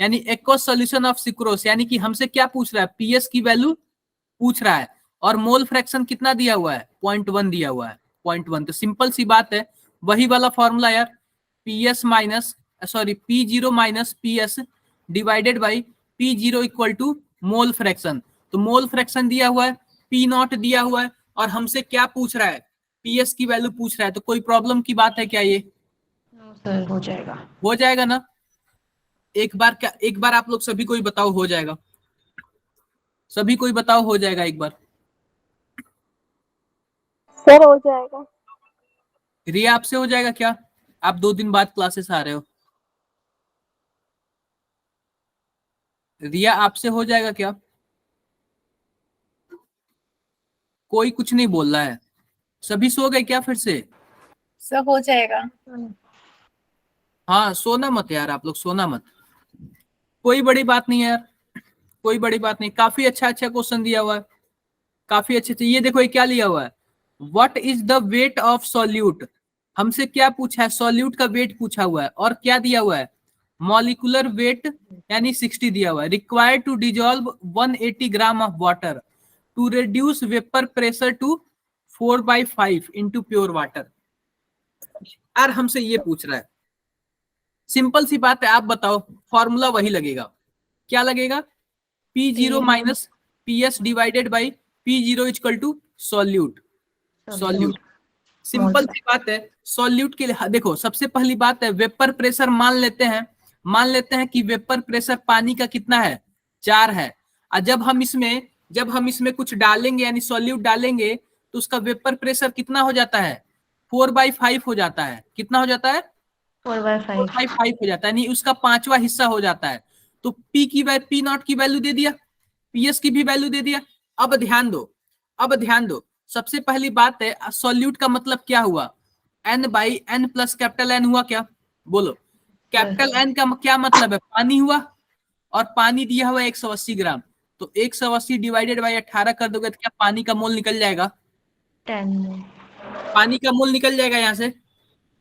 यानी एक्वस सॉल्यूशन ऑफ सिक्रोस, यानी कि हमसे क्या पूछ रहा है, पीएस की वैल्यू पूछ रहा है, और मोल फ्रैक्शन कितना दिया हुआ है, 0.1 दिया हुआ है, 0.1। तो सिंपल सी बात है, वही वाला फॉर्मूला यार, PS minus sorry P0 minus PS divided by P0 equal to mole fraction. तो मोल फ्रैक्शन दिया हुआ है, P0 दिया हुआ है, और हमसे क्या पूछ रहा है, पीएस की वैल्यू पूछ रहा है। तो कोई प्रॉब्लम की बात है क्या, ये नो सर, हो जाएगा। हो जाएगा ना? एक बार आप लोग सभी कोई बताओ, हो जाएगा? सभी कोई बताओ, हो जाएगा एक बार? सर हो जाएगा। रिया आपसे हो जाएगा क्या? आप 2 दिन बाद क्लासेस आ रहे हो। रिया आपसे हो जाएगा क्या? कोई कुछ नहीं बोल रहा है, सभी सो गए क्या फिर से? सब हो जाएगा। हाँ, सोना मत यार, आप लोग सोना मत, कोई बड़ी बात नहीं है यार, कोई बड़ी बात नहीं। काफी अच्छा अच्छा क्वेश्चन दिया हुआ है, काफी अच्छे से। ये देखो ये क्या लिया हुआ है, what is the weight of solute. हमसे क्या पूछा है, सॉल्यूट का वेट पूछा हुआ है, और क्या दिया हुआ है, मॉलिक्यूलर वेट यानी 60 दिया हुआ है। Required to dissolve 180 gram of water to reduce vapour pressure to 4/5 into pure water. यार हमसे ये पूछ रहा है, सिंपल सी बात है, आप बताओ, फॉर्मूला वही लगेगा, क्या लगेगा, P0 minus PS divided by P0 equal to solute. Solute simple सी बात है, सॉल्यूट के लिए देखो, सबसे पहली बात है, वेपर प्रेशर मान लेते हैं कि वेपर प्रेशर पानी का कितना है, 4 है। और जब हम इसमें कुछ डालेंगे यानी सॉल्यूट डालेंगे, तो उसका वेपर प्रेशर कितना हो जाता है, 4/5 हो जाता है। कितना हो जाता है, 4/5 हो जाता है, यानी उसका 5वां हिस्सा हो जाता है। तो P0 की वैल्यू दे दिया, PS की भी वैल्यू दे दिया। अब ध्यान दो, सबसे पहली बात है, सॉल्यूट का मतलब क्या हुआ, N/N प्लस कैपिटल N हुआ क्या, बोलो। कैपिटल N का क्या मतलब है, पानी हुआ, और पानी दिया हुआ 180 ग्राम। तो 180 डिवाइडेड बाई 18 कर दोगे तो क्या पानी का मोल निकल जाएगा, 10। पानी का मोल निकल जाएगा यहाँ से,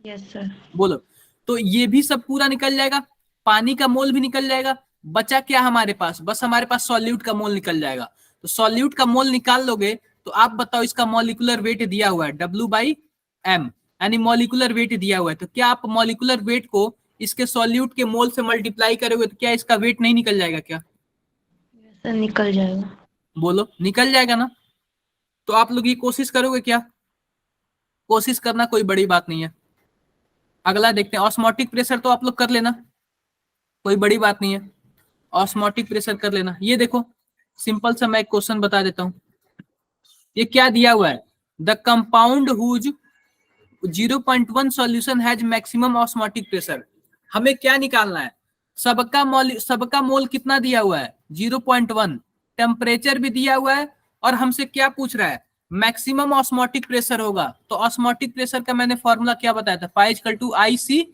यस सर। बोलो। तो ये भी सब पूरा निकल जाएगा, पानी का मोल भी निकल जाएगा, बचा क्या हमारे पास, बस हमारे पास सॉल्यूट का मोल निकल जाएगा। तो सॉल्यूट का मोल निकाल लोगे तो आप बताओ, इसका मॉलिक्यूलर वेट दिया हुआ है W/M, यानी मॉलिक्यूलर वेट दिया हुआ है। तो क्या आप मॉलिक्यूलर वेट को इसके सॉल्यूट के मोल से मल्टीप्लाई करोगे तो क्या इसका वेट नहीं निकल जाएगा क्या, सर निकल जाएगा। बोलो, निकल जाएगा ना? तो आप लोग ये कोशिश करोगे क्या, कोशिश करना कोई बड़ी बात नहीं है। अगला देखते हैं, ऑस्मोटिक प्रेशर तो आप लोग कर लेना, कोई बड़ी बात नहीं है, ऑस्मोटिक प्रेशर कर लेना। ये देखो सिंपल सा मैं एक क्वेश्चन बता देता हूं, ये क्या दिया हुआ है, the compound whose 0.1 solution has maximum osmotic pressure. हमें क्या निकालना है, सबका मोल कितना दिया हुआ है, 0.1, टेम्परेचर भी दिया हुआ है, और हमसे क्या पूछ रहा है, मैक्सिमम ऑस्मोटिक प्रेशर होगा। तो ऑस्मोटिक प्रेशर का मैंने फॉर्मूला क्या बताया था, π=IC/RT,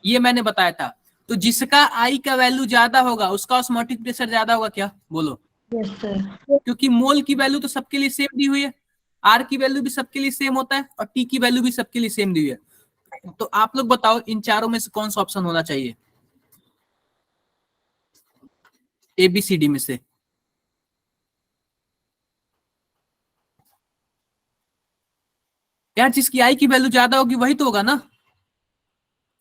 ये मैंने बताया था। तो जिसका I का वैल्यू ज्यादा होगा उसका ऑस्मोटिक प्रेशर ज्यादा होगा क्या, बोलो। Yes sir. क्योंकि मोल की वैल्यू तो सबके लिए सेम दी हुई है, R की वैल्यू भी सबके लिए सेम होता है, और T की वैल्यू भी सबके लिए सेम दी हुई है। तो आप लोग बताओ, इन चारों में से कौन सा ऑप्शन होना चाहिए, ABCD में से? यार जिसकी I की वैल्यू ज्यादा होगी वही तो होगा ना।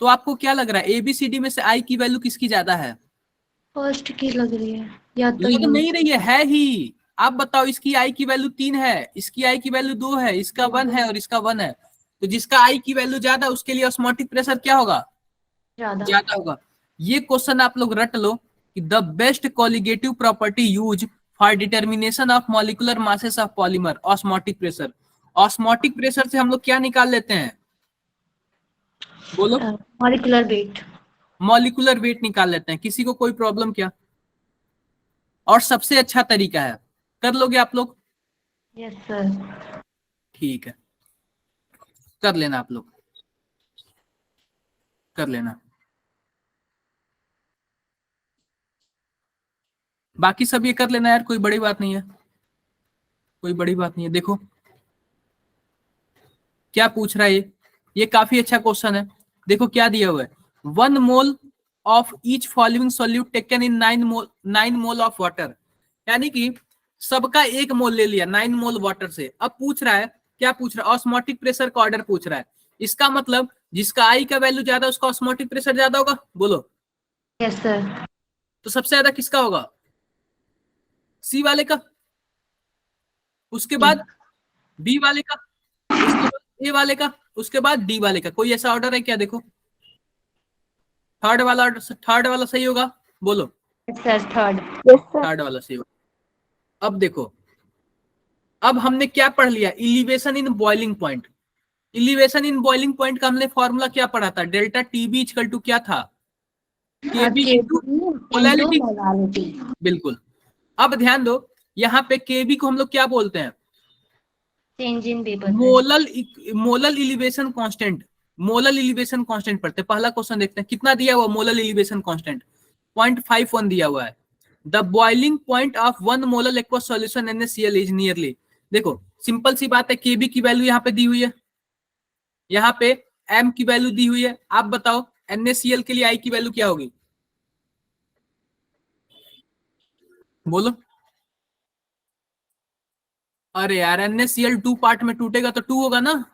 तो आपको क्या लग रहा है, ABCD में से I की वैल्यू किसकी ज्यादा है? फर्स्ट की लग रही है, या तो लग नहीं रही है ही। आप बताओ, इसकी I की वैल्यू 3 है, इसकी I की वैल्यू 2 है, इसका 1 है, और इसका 1 है। तो जिसका I की वैल्यू ज्यादा उसके लिए ऑस्मोटिक प्रेशर क्या होगा, ज्यादा होगा। ये क्वेश्चन आप लोग रट लो कि the best colligative property use for determination of molecular masses of polymer, osmotic pressure. Osmotic pressure से हम लोग क्या निकाल लेते हैं, बोलो। Molecular weight. मॉलिक्यूलर वेट निकाल लेते हैं, किसी को कोई प्रॉब्लम क्या, और सबसे अच्छा तरीका है, कर लोगे आप लोग? Yes sir. ठीक है, कर लेना आप लोग, कर लेना। बाकी सब ये कर लेना यार, कोई बड़ी बात नहीं है, कोई बड़ी बात नहीं है। देखो क्या पूछ रहा है ये काफी अच्छा क्वेश्चन है। देखो क्या दिया हुआ है, 1 mole of each following solute taken in 9 mole of water, यानी कि सबका 1 मोल ले लिया 9 मोल वाटर से। अब पूछ रहा है, क्या पूछ रहा है, ऑस्मोटिक प्रेशर का ऑर्डर पूछ रहा है। इसका मतलब जिसका आई का वैल्यू ज्यादा उसका ऑस्मोटिक प्रेशर ज्यादा होगा, बोलो। Yes sir. तो सबसे ज्यादा किसका होगा, सी वाले का, उसके बाद बी वाले का, उसके बाद ए वाले का, उसके बाद डी वाले का। कोई ऐसा ऑर्डर है क्या, देखो थर्ड वाला सही होगा, बोलो। Yes sir, third. Yes sir. Third वाला सही होगा। अब देखो, अब हमने क्या पढ़ लिया, elevation in boiling point. Elevation in boiling point का हमने फॉर्मूला क्या पढ़ा था, डेल्टा टीबी इक्वल टू क्या था, केबी इनटू मोलैलिटी। बिल्कुल। अब ध्यान दो, यहाँ पे केबी को हम लोग क्या बोलते हैं, change in vapour. Molal elevation constant. Molal elevation constant पढ़ते हैं। पहला क्वेश्चन देखते हैं, कितना दिया हुआ मोलल इलिवेशन कांस्टेंट, 0.51 दिया हुआ है। The boiling point of 1 molal aqueous solution NaCl is nearly. देखो सिंपल सी बात है, केबी की वैल्यू यहाँ पे दी हुई है, यहाँ पे एम की वैल्यू दी हुई है। आप बताओ NaCl के लिए आई की वैल्यू क्या होगी, बोलो। अरे यार NaCl 2 पार्ट में टूटेगा तो 2 होगा ना,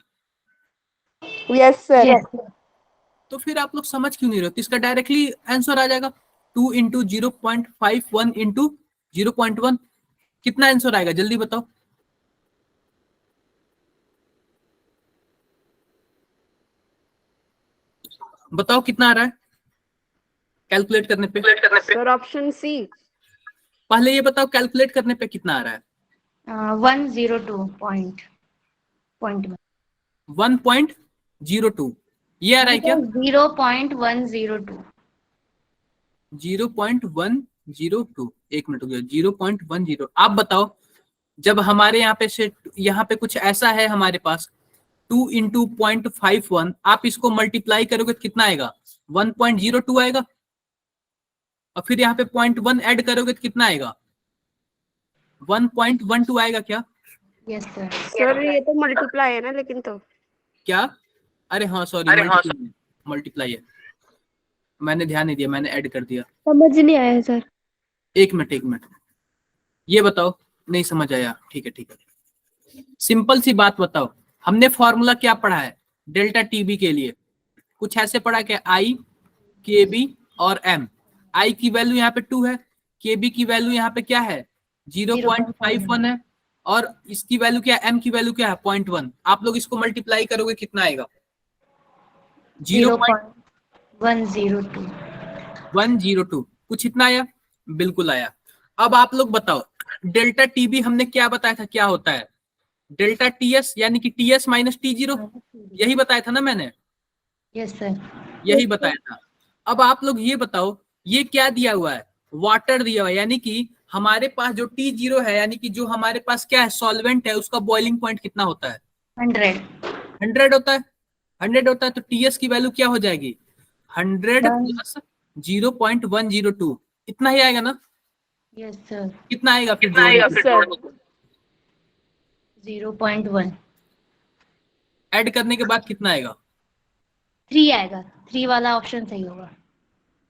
यस सर। तो फिर आप लोग समझ क्यों नहीं रहे हो, तो इसका डायरेक्टली आंसर आ जाएगा 2 इंटू 0.51 इंटू 0.1। कितना आंसर आएगा जल्दी बताओ, बताओ कितना आ रहा है कैलकुलेट करने पे। Sir option C. पहले ये बताओ कैलकुलेट करने पे कितना आ रहा है, 102 पॉइंट 1.02। ये आ रहा है क्या, 0.102। 0.102। एक मिनट हो गया, 0.10। आप बताओ, जब हमारे यहाँ पे से यहाँ पे कुछ ऐसा है हमारे पास 2 इंटू 0.51, आप इसको मल्टीप्लाई करोगे तो कितना आएगा, 1.02 आएगा। और फिर यहाँ पे 0.1 ऐड करोगे तो कितना आएगा, 1.12 आएगा क्या। Yes sir. सर ये तो मल्टीप्लाई है ना, लेकिन तो क्या, अरे हाँ सॉरी, मल्टीप्लाई है, मैंने ध्यान नहीं दिया, मैंने ऐड कर दिया। समझ नहीं आया सर। एक मिनट, ये बताओ, नहीं समझ आया, ठीक है। सिंपल सी बात बताओ, हमने फॉर्मूला क्या पढ़ा है डेल्टा टीबी के लिए, कुछ ऐसे पढ़ा क्या, आई, के बी और एम। आई की वैल्यू यहाँ पे 2 है, के बी की वैल्यू यहाँ पे क्या है 0.51 है, और इसकी वैल्यू क्या है, एम की वैल्यू क्या है 0.1। आप लोग इसको मल्टीप्लाई करोगे कितना आएगा, 0.102। 102। कुछ इतना आया, बिल्कुल आया। अब आप लोग बताओ, डेल्टा टीबी हमने क्या बताया था क्या होता है, डेल्टा टीएस यानी कि टीएस माइनस T0, यही बताया था ना मैंने, यस सर। यही बताया था। अब आप लोग ये बताओ, ये क्या दिया हुआ है, वाटर दिया हुआ है, यानी कि हमारे पास जो T0 है, यानी कि जो हमारे पास क्या है सॉल्वेंट है, उसका बॉइलिंग पॉइंट कितना होता है, 100 होता है। 100 होता है तो टीएस की वैल्यू क्या हो जाएगी, 100 प्लस 0.102, इतना ही आएगा ना। Yes sir. कितना आएगा फिर, 0.1 ऐड करने के बाद कितना आएगा, 3 आएगा। 3 वाला ऑप्शन सही होगा।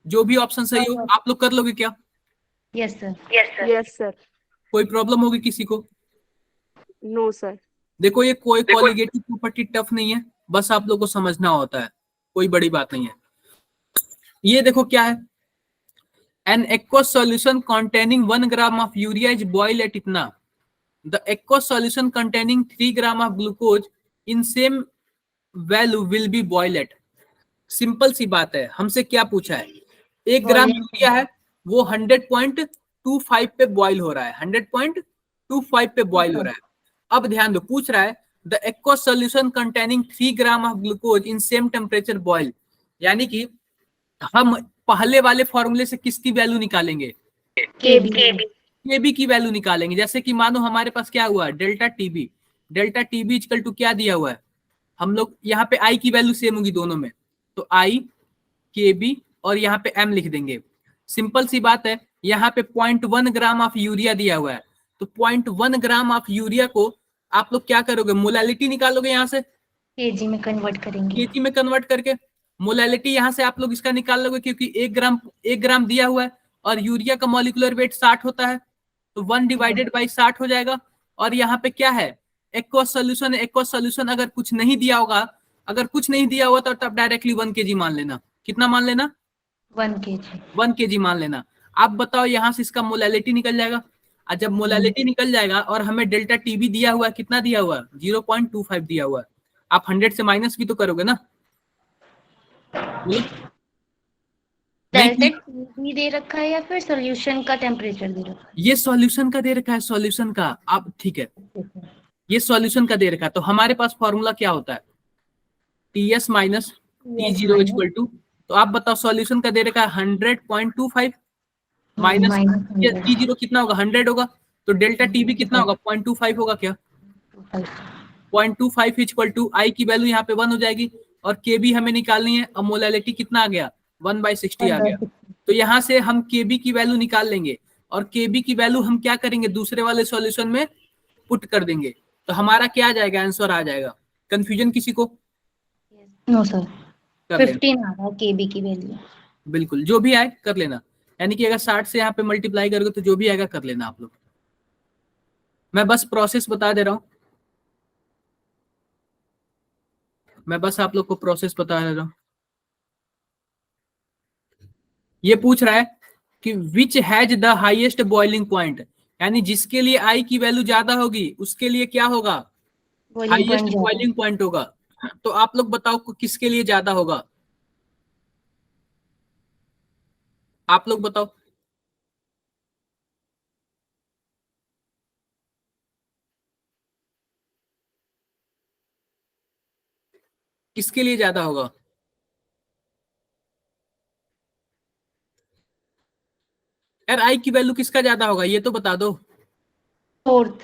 जो भी ऑप्शन सही हो आप लोग कर लोगे क्या, यस सर। Yes sir. कोई प्रॉब्लम होगी किसी को, नो सर। देखो ये कोई कॉलिगेटिव प्रॉपर्टी टफ नहीं है, बस आप लोग को समझना होता है, कोई बड़ी बात नहीं है। ये देखो क्या है, an aqueous solution containing 1 gram of urea is boil at इतना, the aqueous solution containing 3 gram of glucose in same value will be boil at. Simple सी बात है, हमसे क्या पूछा है, 1 ग्राम यूरिया है वो 100.25 पे बॉइल हो रहा है, 100.25 पे बॉइल हो रहा है। अब ध्यान दो, पूछ रहा है the aqueous solution containing 3 gram of glucose in same temperature boil, यानी कि हम पहले वाले फॉर्मूले से किसकी वैल्यू निकालेंगे, केबी की वैल्यू निकालेंगे। जैसे कि मानो हमारे पास क्या हुआ है डेल्टा टीबी इक्वल टू क्या दिया हुआ है, हम लोग यहाँ पे आई की वैल्यू सेम होगी दोनों में, तो आई केबी और यहाँ पे एम लिख देंगे। सिंपल सी बात है, यहाँ पे 0.1 ग्राम ऑफ यूरिया दिया हुआ है, तो 0.1 ग्राम ऑफ यूरिया को आप लोग क्या करोगे, मोलालिटी निकालोगे यहाँ से, केजी में कन्वर्ट करेंगे। केजी में कन्वर्ट करके, मोलैलिटी यहां से आप लोग इसका निकाल लोगे, क्योंकि 1 ग्राम दिया हुआ है और यूरिया का मॉलिक्यूलर वेट 60 होता है, तो 1/60 हो जाएगा। और यहाँ पे क्या है, एक्वस सोल्यूशन है। एक्वस सोल्यूशन अगर कुछ नहीं दिया होगा, अगर कुछ नहीं दिया हुआ तो तब डायरेक्टली 1 kg मान लेना। कितना मान लेना? 1 kg। 1 kg मान लेना। आप बताओ, यहां से इसका मोलैलिटी निकल जाएगा। और जब मोलैलिटी निकल जाएगा और हमें डेल्टा टी भी दिया हुआ है, कितना दिया हुआ है? 0.25 दिया हुआ है। आप 100 से माइनस भी तो करोगे ना? बोलो। नहीं डेल्टा किया? टी दे रखा है या फिर सॉल्यूशन का टेम्परेचर दे रखा ये सॉल्यूशन का दे रखा है, सॉल्यूशन का। आप ठीक है, है? ये सॉल्यूशन का दे रखा है। तो हमारे पास फॉर्मूला क्या होता है? TS minus T zero equal to, तो आप बताओ सॉल्यूशन का दे रखा है 100.25 माइनस टी जीरो कितना होगा? 100 होगा। तो डेल्टा टी भी कितना होगा? 0.25 होगा क्या? 0.25 इक्वल टू आई की वैल्यू यहाँ पे 1 हो जाएगी और के बी हमें निकालनी है। अब मोलैलिटी कितना आ गया? 1/60 आ गया। तो यहाँ से हम के बी की वैल्यू निकाल लेंगे और के बी की वैल्यू हम क्या करेंगे? दूसरे वाले सॉल्यूशन में पुट कर देंगे। तो हमारा क्या आ जाएगा? आंसर आ जाएगा। कंफ्यूजन किसी को? नो सर, कर लेना, 15 आ रहा है केबी की वैल्यू। बिल्कुल जो भी आए कर लेना। यानी कि अगर 60 से यहाँ पे मल्टीप्लाई करोगे तो जो भी आएगा कर लेना आप लोग। मैं बस प्रोसेस बता दे रहा हूँ, मैं बस आप लोग को प्रोसेस बता दे रहा हूँ। ये पूछ रहा है कि which has the highest boiling point, यानी जिसके लिए आई की वैल्यू ज्यादा होगी उसके लिए क्या होगा? बॉइलिंग हाईएस्ट पॉइंट ज्यादा। बॉइलिंग पॉइंट होगा। तो आप लोग बताओ किसके लिए ज्यादा होगा? आप लोग बताओ। किसके लिए ज्यादा होगा? यार आई की वैल्यू किसका ज्यादा होगा ये तो बता दो। फोर्थ।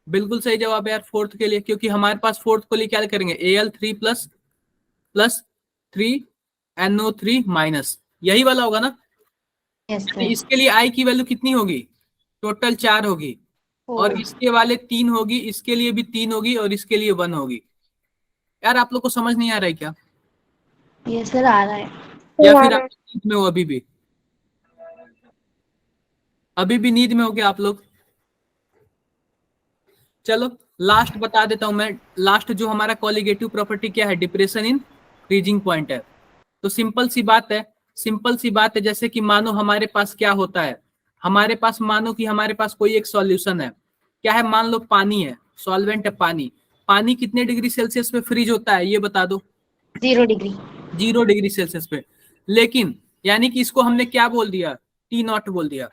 बिल्कुल सही जवाब है यार, फोर्थ के लिए, क्योंकि हमारे पास फोर्थ के लिए क्या करेंगे? Al3 plus plus 3NO3 minus, यही वाला होगा ना? यस यानी सर। इसके लिए आई की वैल्यू कितनी होगी? टोटल 4 होगी। और 4। इसके वाले 3 होगी, इसके लिए भी 3 होगी और इसके लिए 1 होगी। यार आप लोग को समझ नहीं आ रहा है क्या? ये सर आ रहा है। या फिर आप नींद में हो अभी भी? अभी भी नींद में हो क्या आप लोग? चलो लास्ट बता देता हूं मैं। लास्ट जो हमारा कॉलिगेटिव प्रॉपर्टी क्या है? डिप्रेशन इन फ्रीजिंग पॉइंट है। तो सिंपल सी बात है, सिंपल सी बात है। जैसे कि मानो हमारे पास क्या होता है, हमारे पास मानो कि हमारे पास कोई एक सॉल्यूशन है। क्या है? मान लो पानी है, सॉल्वेंट है पानी। पानी कितने डिग्री सेल्सियस पे फ्रीज होता है ये बता दो? 0 डिग्री। 0 डिग्री सेल्सियस पे। लेकिन यानी कि इसको हमने क्या बोल दिया? T0 बोल दिया।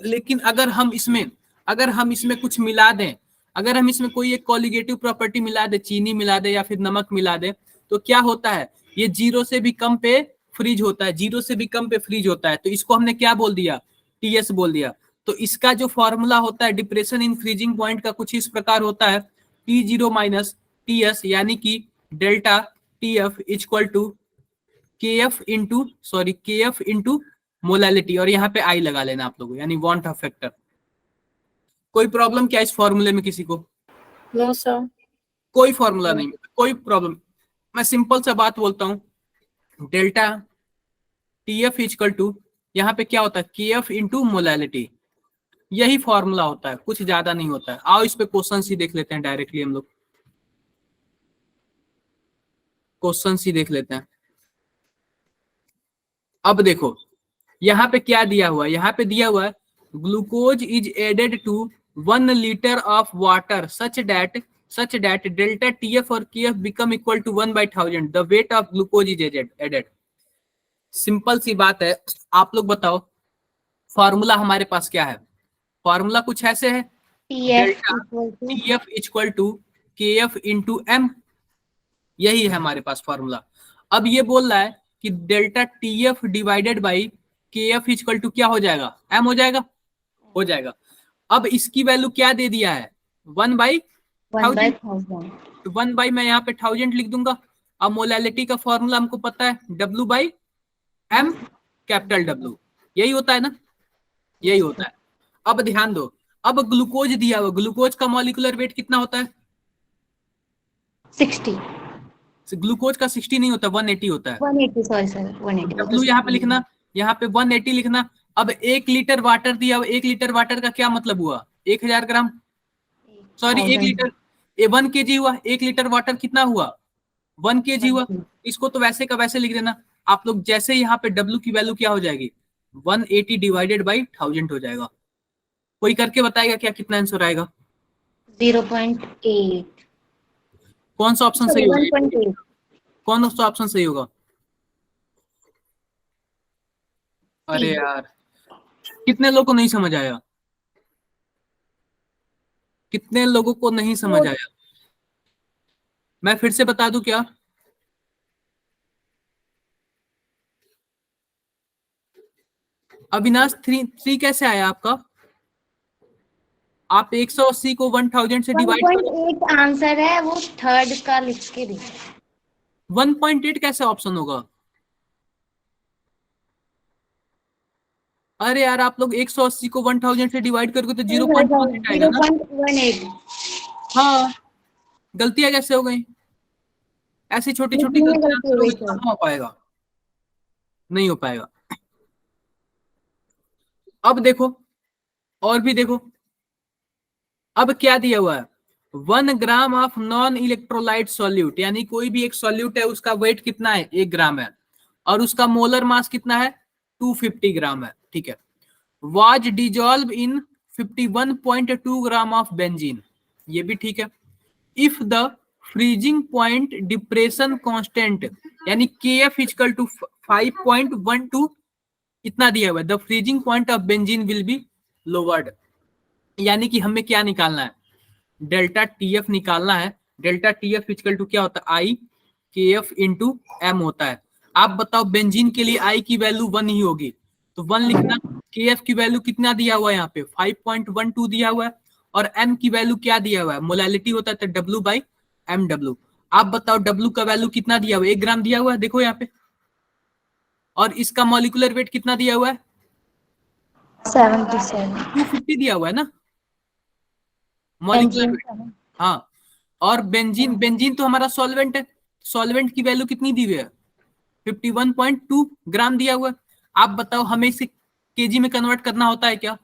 लेकिन अगर हम इसमें कुछ मिला दें, अगर हम इसमें कोई एक कॉलिगेटिव प्रॉपर्टी मिला दे, चीनी मिला दे या फिर नमक मिला दे, तो क्या होता है? ये 0 से भी कम पे फ्रीज होता है, 0 से भी कम पे फ्रीज होता है। तो इसको हमने क्या बोल दिया? टीएस बोल दिया। तो इसका जो फॉर्मूला होता है डिप्रेशन इन फ्रीजिंग पॉइंट का कुछ इस प्रकार होता है, T0 माइनस टीएस, यानी कि delta TF equal to KF into molality, और यहाँ पे आई लगा लेना आप लोगों, यानी वांट ऑफ फैक्टर। कोई प्रॉब्लम क्या इस फॉर्मूले में किसी को? No sir. कोई फॉर्मूला नहीं, कोई प्रॉब्लम। मैं सिंपल सा बात बोलता हूं, डेल्टा टीएफ इक्वल टू, यहाँ पे क्या होता है? KF into molality. यही फॉर्मूला होता है, कुछ ज्यादा नहीं होता है। आओ इस पे क्वेश्चन ही देख लेते हैं डायरेक्टली हम लोग। क्वेश्चन ही देख लेते हैं। अब देखो यहाँ पे क्या दिया हुआ है? यहाँ पे दिया हुआ है glucose is added to 1 litre of water such that delta TF और KF become equal to 1/1000। The weight of glucose is added. Simple सी बात है, आप लोग बताओ फॉर्मूला हमारे पास क्या है? फॉर्मूला कुछ ऐसे है, delta TF equal to KF into m, यही है हमारे पास फॉर्मूला। अब ये बोल रहा है कि delta TF divided by KF equal to क्या हो जाएगा? एम हो जाएगा, हो जाएगा। अब इसकी वैल्यू क्या दे दिया है? 1/1000। तो 1 मैं यहाँ पे 1000 लिख दूंगा। अब मोलैलिटी का फॉर्मूला हमको पता है, W/M, कैपिटल W, यही होता है ना? यही होता है। अब ध्यान दो, अब ग्लूकोज दिया हुआ, ग्लूकोज का मॉलिक्यूलर वेट कितना होता है? 60। ग्लूकोज का 60 नहीं होता, 180 होता है। 180, सॉरी सर, 180। डब्ल्यू यहाँ पे लिखना, यहाँ पे 180 लिखना। अब 1 लीटर वाटर दिया, 1 लीटर वाटर का क्या मतलब हुआ, 1000 ग्राम, सॉरी 1 लीटर, 1 kg हुआ, 1 लीटर वाटर कितना हुआ, 1 kg हुआ। इसको तो वैसे का वैसे लिख देना आप लोग, जैसे यहाँ पे W की वैल्यू क्या हो जाएगी, 180 डिवाइडेड बाई 1000 हो जाएगा। कोई करके बताएगा क्या कितना आंसर आएगा? 0.8, कौन सा ऑप्शन सही सॉरी होगा? 1.8। कौन सा ऑप्शन सही होगा? अरे यार, कितने लोगों को नहीं समझ आया, कितने लोगों को नहीं समझ आया? मैं फिर से बता दूं क्या? अविनाश, 3 कैसे आया आपका? आप 180 को 1000 से डिवाइड करो। 1.8 आंसर है, वो थर्ड का लिख के दे। 1.8 कैसे ऑप्शन होगा? अरे यार, आप लोग 180 को 1000 से डिवाइड करोगे तो 0.18 आएगा ना। 0.18। हाँ, गलतियां कैसे हो गई? ऐसी छोटी छोटी लिखने में गलतियां गलती हो गई करोगे तो सर। कहाँ हो पाएगा, नहीं हो पाएगा। अब देखो, और भी देखो, अब क्या दिया हुआ है, 1 gram of non electrolyte solute, यानी कोई भी एक सॉल्यूट है, उसका वेट कितना है, 1 ग्राम है, और उसका मोलर मास कितना है, 250 ग्राम है, ठीक है। Was dissolve in 51.2 gram of benzene, ये भी ठीक है। If the freezing point depression constant, यानी KF इक्वल टू 5.12, इतना दिया हुआ है, the freezing point of benzene will be lowered, यानी कि हमें क्या निकालना है, डेल्टा TF निकालना है। डेल्टा TF इक्वल टू क्या होता है, IKF इंटू M होता है। आप बताओ, बेंजीन के लिए I की वैल्यू 1 ही होगी, तो 1 लिखना। KF की वैल्यू कितना दिया हुआ है, यहाँ पे 5.12 दिया हुआ है, और M की वैल्यू क्या दिया हुआ है, मोलालिटी होता है तो W/MW। आप बताओ W का वैल्यू कितना दिया हुआ है, 1 ग्राम दिया हुआ है, देखो यहाँ पे, और इसका मॉलिक्यूलर वेट कितना दिया हुआ है, 77। 250 दिया हुआ है ना मॉलिक्यूलर वेट। हाँ, और बेंजीन, बेंजीन तो हमारा सॉल्वेंट है, सॉल्वेंट की वैल्यू कितनी दी हुई है, 51.2 ग्राम दिया हुआ है। आप बताओ, हमें इसे केजी में कन्वर्ट करना होता है क्या?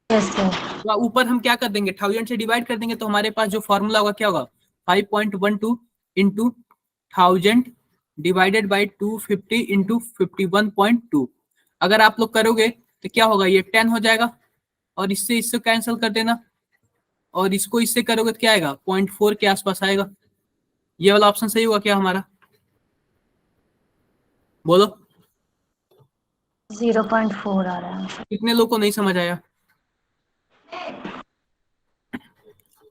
Yes sir. तो ऊपर हम क्या कर देंगे, 1000 से डिवाइड कर देंगे, तो हमारे पास जो फॉर्मूला होगा क्या होगा, 5.12 इंटू 1000 डिवाइडेड बाई 250 इंटू 51.2। अगर आप लोग करोगे तो क्या होगा, ये 10 हो जाएगा, और इससे कैंसिल कर देना, और इसको इससे करोगे तो क्या आएगा, 0.4 के आसपास आएगा। ये वाला ऑप्शन सही हुआ क्या हमारा, बोलो? 0.4 आ रहा है। कितने लोगों को नहीं समझ आया,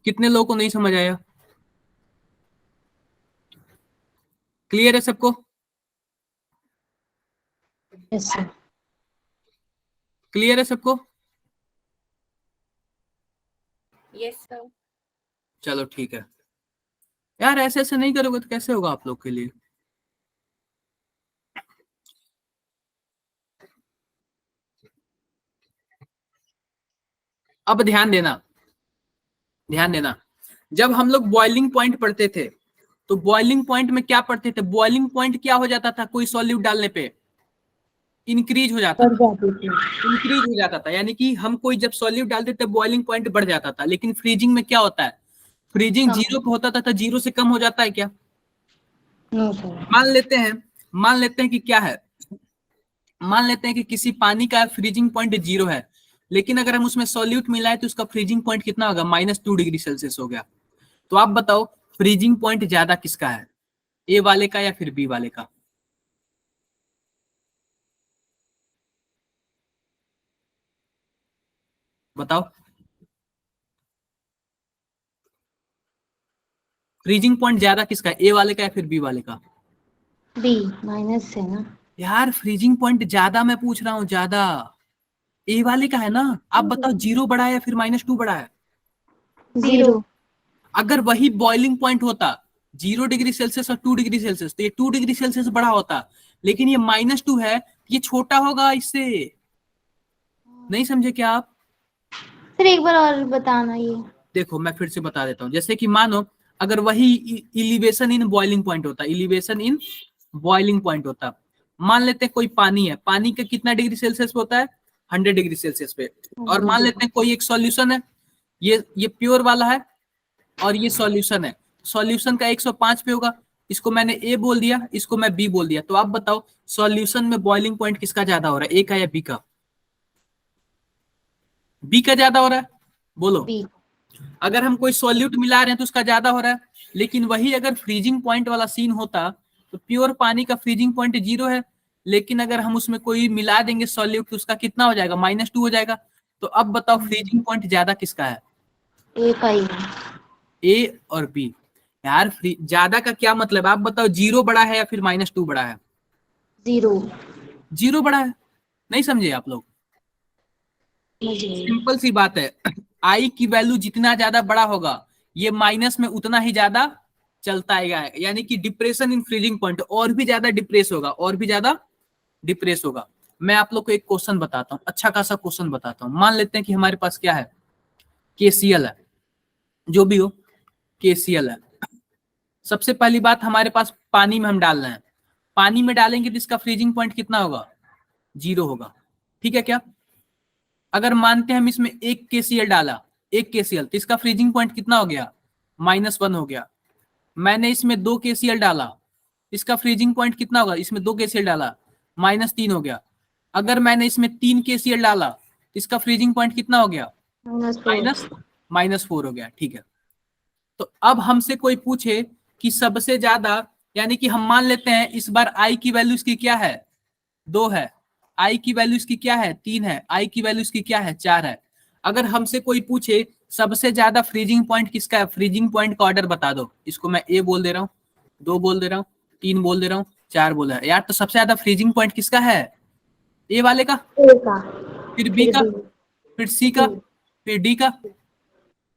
कितने लोगों को नहीं समझ आया? क्लियर है सबको? Yes sir. क्लियर है सबको? Yes sir. चलो ठीक है यार, ऐसे ऐसे नहीं करोगे तो कैसे होगा आप लोग के लिए। अब ध्यान देना, ध्यान देना, जब हम लोग बॉइलिंग पॉइंट पढ़ते थे, तो बॉइलिंग पॉइंट में क्या पढ़ते थे, बॉइलिंग पॉइंट क्या हो जाता था, कोई सॉल्यूट डालने पे इंक्रीज हो जाता था, इंक्रीज हो जाता था, यानी कि हम कोई जब सॉल्यूट डालते थे बॉइलिंग पॉइंट बढ़ जाता था। लेकिन फ्रीजिंग में क्या होता है, फ्रीजिंग 0 पे होता था, तो 0 से कम हो जाता है क्या? No sir. मान लेते हैं, मान लेते हैं कि क्या है, मान लेते हैं कि किसी पानी का फ्रीजिंग पॉइंट 0 है, लेकिन अगर हम उसमें सॉल्यूट मिलाए तो उसका फ्रीजिंग पॉइंट कितना होगा, -2 डिग्री सेल्सियस हो गया। तो आप बताओ, फ्रीजिंग पॉइंट ज्यादा किसका है, ए वाले का या फिर बी वाले का? बताओ, फ्रीजिंग पॉइंट ज्यादा किसका है, ए वाले का या फिर बी वाले का? बी, माइनस है ना। यार, फ्रीजिंग पॉइंट ज्यादा मैं पूछ रहा हूँ, ज्यादा ए वाले का है ना। आप बताओ, 0 बड़ा है या फिर -2 बड़ा है? 0। अगर वही बॉइलिंग पॉइंट होता 0 डिग्री सेल्सियस और 2 डिग्री सेल्सियस, तो ये 2 डिग्री सेल्सियस बड़ा होता, लेकिन ये -2 है, ये छोटा होगा इससे। नहीं समझे क्या आप? सर एक बार और बताना ये। देखो मैं फिर से बता देता हूँ, जैसे कि मानो अगर वही इलिवेशन इन बॉइलिंग पॉइंट होता, इलिवेशन इन बॉइलिंग पॉइंट होता, मान लेते हैं कोई पानी है, पानी का कितना डिग्री सेल्सियस पे होता है, 100 डिग्री सेल्सियस पे, और मान लेते हैं कोई एक सॉल्यूशन है, ये प्योर वाला है और ये सॉल्यूशन है, सॉल्यूशन का 105 पे होगा, इसको मैंने ए बोल दिया, इसको मैं बी बोल दिया, तो आप बताओ सॉल्यूशन में बॉइलिंग पॉइंट किसका ज्यादा हो रहा है, ए का या बी का? बी का ज्यादा हो रहा है, बोलो। बी। अगर हम कोई सॉल्यूट मिला रहे हैं तो उसका ज्यादा हो रहा है, लेकिन वही अगर फ्रीजिंग पॉइंट वाला सीन होता तो प्योर पानी का फ्रीजिंग पॉइंट 0 है, लेकिन अगर हम उसमें कोई मिला देंगे सॉल्यूट तो उसका कितना हो जाएगा, -2 हो जाएगा। तो अब बताओ फ्रीजिंग पॉइंट ज्यादा किसका है, ए का ही। ए और बी? यार ज्यादा का क्या मतलब, आप बताओ 0 बड़ा है या फिर -2 बड़ा है? 0। 0 बड़ा है, नहीं समझे आप लोग? सिंपल सी बात है, आई की वैल्यू जितना ज्यादा बड़ा होगा ये माइनस में उतना ही ज्यादा चलता है, यानी कि डिप्रेशन इन फ्रीजिंग पॉइंट और भी ज्यादा डिप्रेस होगा, और भी ज्यादा डिप्रेस होगा। मैं आप लोग को एक क्वेश्चन बताता हूँ, अच्छा खासा क्वेश्चन बताता हूँ। मान लेते हैं कि हमारे पास क्या है, KCl है, जो भी हो KCl है। सबसे पहली बात, हमारे पास पानी में हम डाल रहे हैं, पानी में डालेंगे तो इसका फ्रीजिंग पॉइंट कितना होगा, 0 होगा, ठीक है क्या? अगर मानते हैं हम इसमें 1 KCl डाला, 1 KCl, तो इसका फ्रीजिंग पॉइंट कितना हो गया, -1 हो गया। मैंने इसमें 2 KCl डाला, इसका फ्रीजिंग पॉइंट कितना होगा, इसमें 2 KCl डाला, -3 हो गया। अगर मैंने इसमें 3 KCl डाला तो इसका फ्रीजिंग पॉइंट कितना हो गया, -4 हो गया, ठीक है। तो अब हमसे कोई पूछे कि सबसे ज्यादा, यानी कि हम मान लेते हैं इस बार आई की वैल्यू इसकी क्या है, 2 है, आई की वैल्यू इसकी क्या है, 3 है, आई की वैल्यू इसकी क्या है, 4 है। अगर हमसे कोई पूछे सबसे ज्यादा फ्रीजिंग पॉइंट किसका है, फ्रीजिंग पॉइंट का ऑर्डर बता दो, इसको मैं ए बोल दे रहा हूँ, 2 बोल दे रहा हूँ, 3 बोल दे रहा हूँ, 4 बोल रहा है यार, तो सबसे ज्यादा फ्रीजिंग पॉइंट किसका है, ए वाले का, फिर बी का, फिर सी का, फिर डी का। तो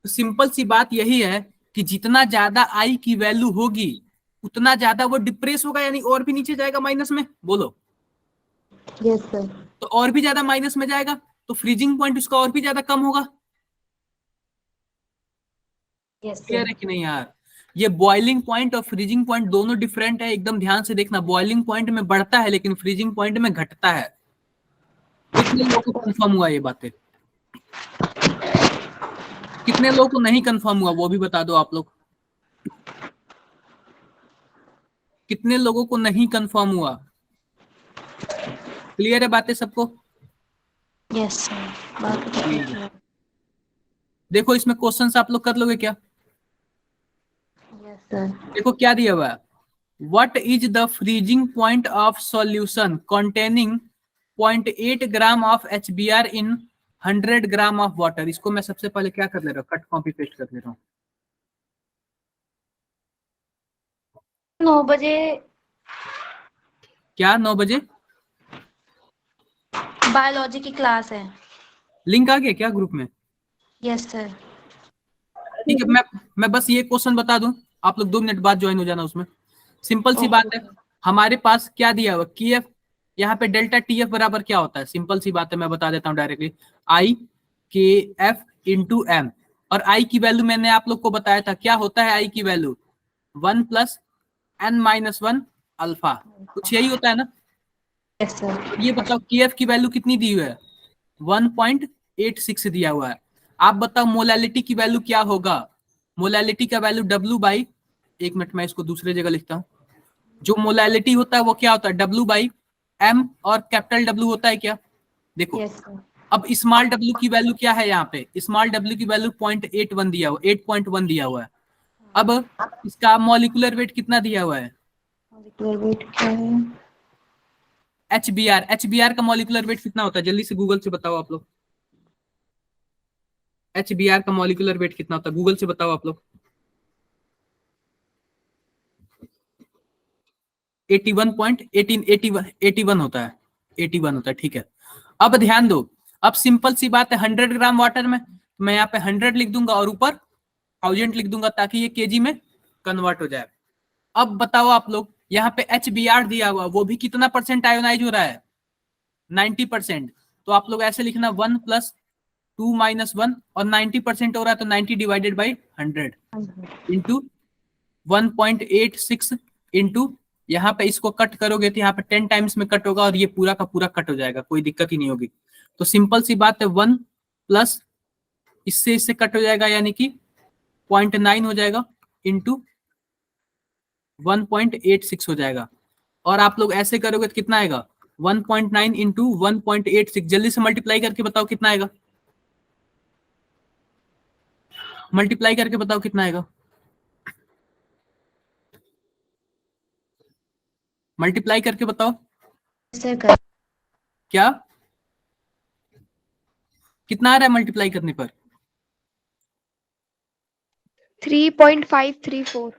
सिंपल सी बात यही है कि जितना ज्यादा आई की वैल्यू होगी उतना ज्यादा वो डिप्रेस होगा, यानी और भी नीचे जाएगा माइनस में, बोलो। Yes sir. तो और भी ज्यादा माइनस में जाएगा तो फ्रीजिंग पॉइंट उसका और भी ज्यादा कम होगा। Yes clear sir. है कि नहीं यार? ये बॉइलिंग पॉइंट और फ्रीजिंग पॉइंट दोनों डिफरेंट है, एकदम ध्यान से देखना। बॉइलिंग पॉइंट में बढ़ता है लेकिन फ्रीजिंग पॉइंट में घटता है। कितने लोगों को कंफर्म हुआ ये बातें? कितने लोगों को नहीं कंफर्म हुआ वो भी बता दो आप लोग। कितने लोगों को नहीं कंफर्म हुआ? क्लियर है बातें सबको? यस सर, बात तो ठीक है। देखो इसमें क्वेश्चंस आप लोग कर लोगे क्या? Yes sir. देखो क्या दिया हुआ है, what is the freezing point of solution containing 0.8 gram of HBr in 100 gram of water. इसको मैं सबसे पहले क्या कर ले रहा हूँ, कट कॉपी पेस्ट कर ले रहा हूँ। 9 बजे। क्या 9 बजे? बायोलॉजी की क्लास है। लिंक आ गया क्या ग्रुप में? Yes sir. ठीक है, मैं बस ये क्वेश्चन बता दूं, आप लोग 2 मिनट बाद ज्वाइन हो जाना उसमें। सिंपल सी बात है, हमारे पास क्या दिया हुआ KF, यहाँ पे डेल्टा TF बराबर क्या होता है, सिंपल सी बात है, मैं बता देता हूँ directly, I KF into M। और I की वैल्यू मैंने आप लोग को बताया था, क्या होता है I की वैल्यू, 1 + n-1 अल्फा, कुछ यही होता है ना। Yes sir. ये बताओ KF की वैल्यू कितनी दी हुई है, 1.86 दिया हुआ है। आप बताओ मोलैलिटी की वैल्यू क्या होगा, मोलैलिटी का वैल्यू W/, एक मिनट मैं इसको दूसरे जगह लिखता हूँ। जो मोलैलिटी होता है वो क्या होता है, W/m, और कैपिटल W होता है क्या, देखो। Yes sir. अब स्मॉल w की वैल्यू क्या है, यहाँ पे स्मॉल w की वैल्यू 0.81 दिया हुआ, 8.1 दिया हुआ है। अब इसका मॉलिक्यूलर वेट कितना दिया हुआ है, मॉलिक्यूलर वेट क्या है? HBr का मॉलिक्यूलर वेट कितना होता है, जल्दी से गूगल से बताओ आप लोग। HBr का मॉलिक्यूलर वेट कितना होता है, गूगल से बताओ आप लोग। 81 होता है, 81 होता है, ठीक है। अब ध्यान दो, अब सिंपल सी बात है, 100 ग्राम वाटर में मैं यहाँ पे 100 लिख दूंगा और ऊपर 1000 लिख दूंगा ताकि ये केजी में कन्वर्ट हो जाए। अब बताओ आप लोग, यहाँ पे HBr दिया हुआ वो भी कितना % आयोनाइज हो रहा है, 90%। तो आप लोग ऐसे लिखना 1 + 2 - 1, और 90% हो रहा है तो 90 / 100 इंटू 1.86 इंटू, यहाँ पे इसको कट करोगे तो यहाँ पे 10 टाइम्स में कट होगा और ये पूरा का पूरा कट हो जाएगा, कोई दिक्कत ही नहीं होगी। तो सिंपल सी बात है, 1 प्लस इससे कट हो जाएगा, यानी कि 0.9 हो जाएगा इंटू 1.86 हो जाएगा। और आप लोग ऐसे करोगे तो कितना आएगा, 1.9 इंटू 1.86। जल्दी से मल्टीप्लाई करके बताओ कितना आएगा, मल्टीप्लाई करके बताओ कितना आएगा, मल्टीप्लाई करके बताओ सर कर क्या कितना आ रहा है मल्टीप्लाई करने पर। 3.534।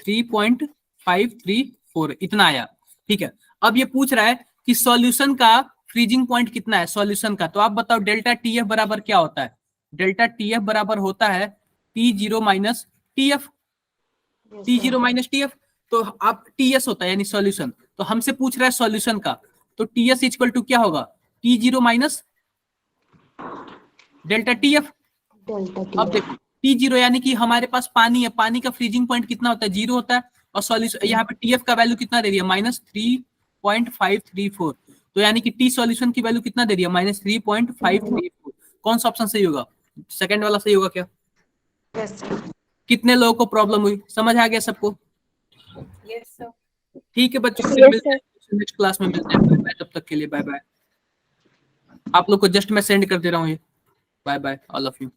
3.534 इतना आया, ठीक है। अब ये पूछ रहा है कि सॉल्यूशन का फ्रीजिंग पॉइंट कितना है सॉल्यूशन का, तो आप बताओ डेल्टा टीएफ बराबर क्या होता है। डेल्टा टीएफ बराबर होता है T0 minus TF, T0 minus TF. तो आप टीएस होता है यानी सॉल्यूशन, तो हमसे पूछ रहा है सॉल्यूशन का, तो टीएस इक्वल टू क्या होगा, T0 minus delta TF. Delta अब देखो T0 यानी कि हमारे पास पानी है, पानी का फ्रीजिंग पॉइंट कितना होता है, 0 होता है, और सॉल्यूशन यहाँ पे टीएफ का वैल्यू कितना दे रही है, -3.534। तो यानी कि टी सॉल्यूशन की वैल्यू कितना दे रही है, -3.534। कौन सा ऑप्शन सही होगा, सेकंड वाला सही होगा क्या। Yes sir. कितने लोगों को प्रॉब्लम हुई, समझ आ गया सबको। Yes sir. ठीक है बच्चों, Yes, मिलते हैं नेक्स्ट क्लास में, मिलते हैं। बाय बाय, तब तक के लिए बाय बाय। आप लोग को जस्ट मैं सेंड कर दे रहा हूँ ये। Bye bye all of you.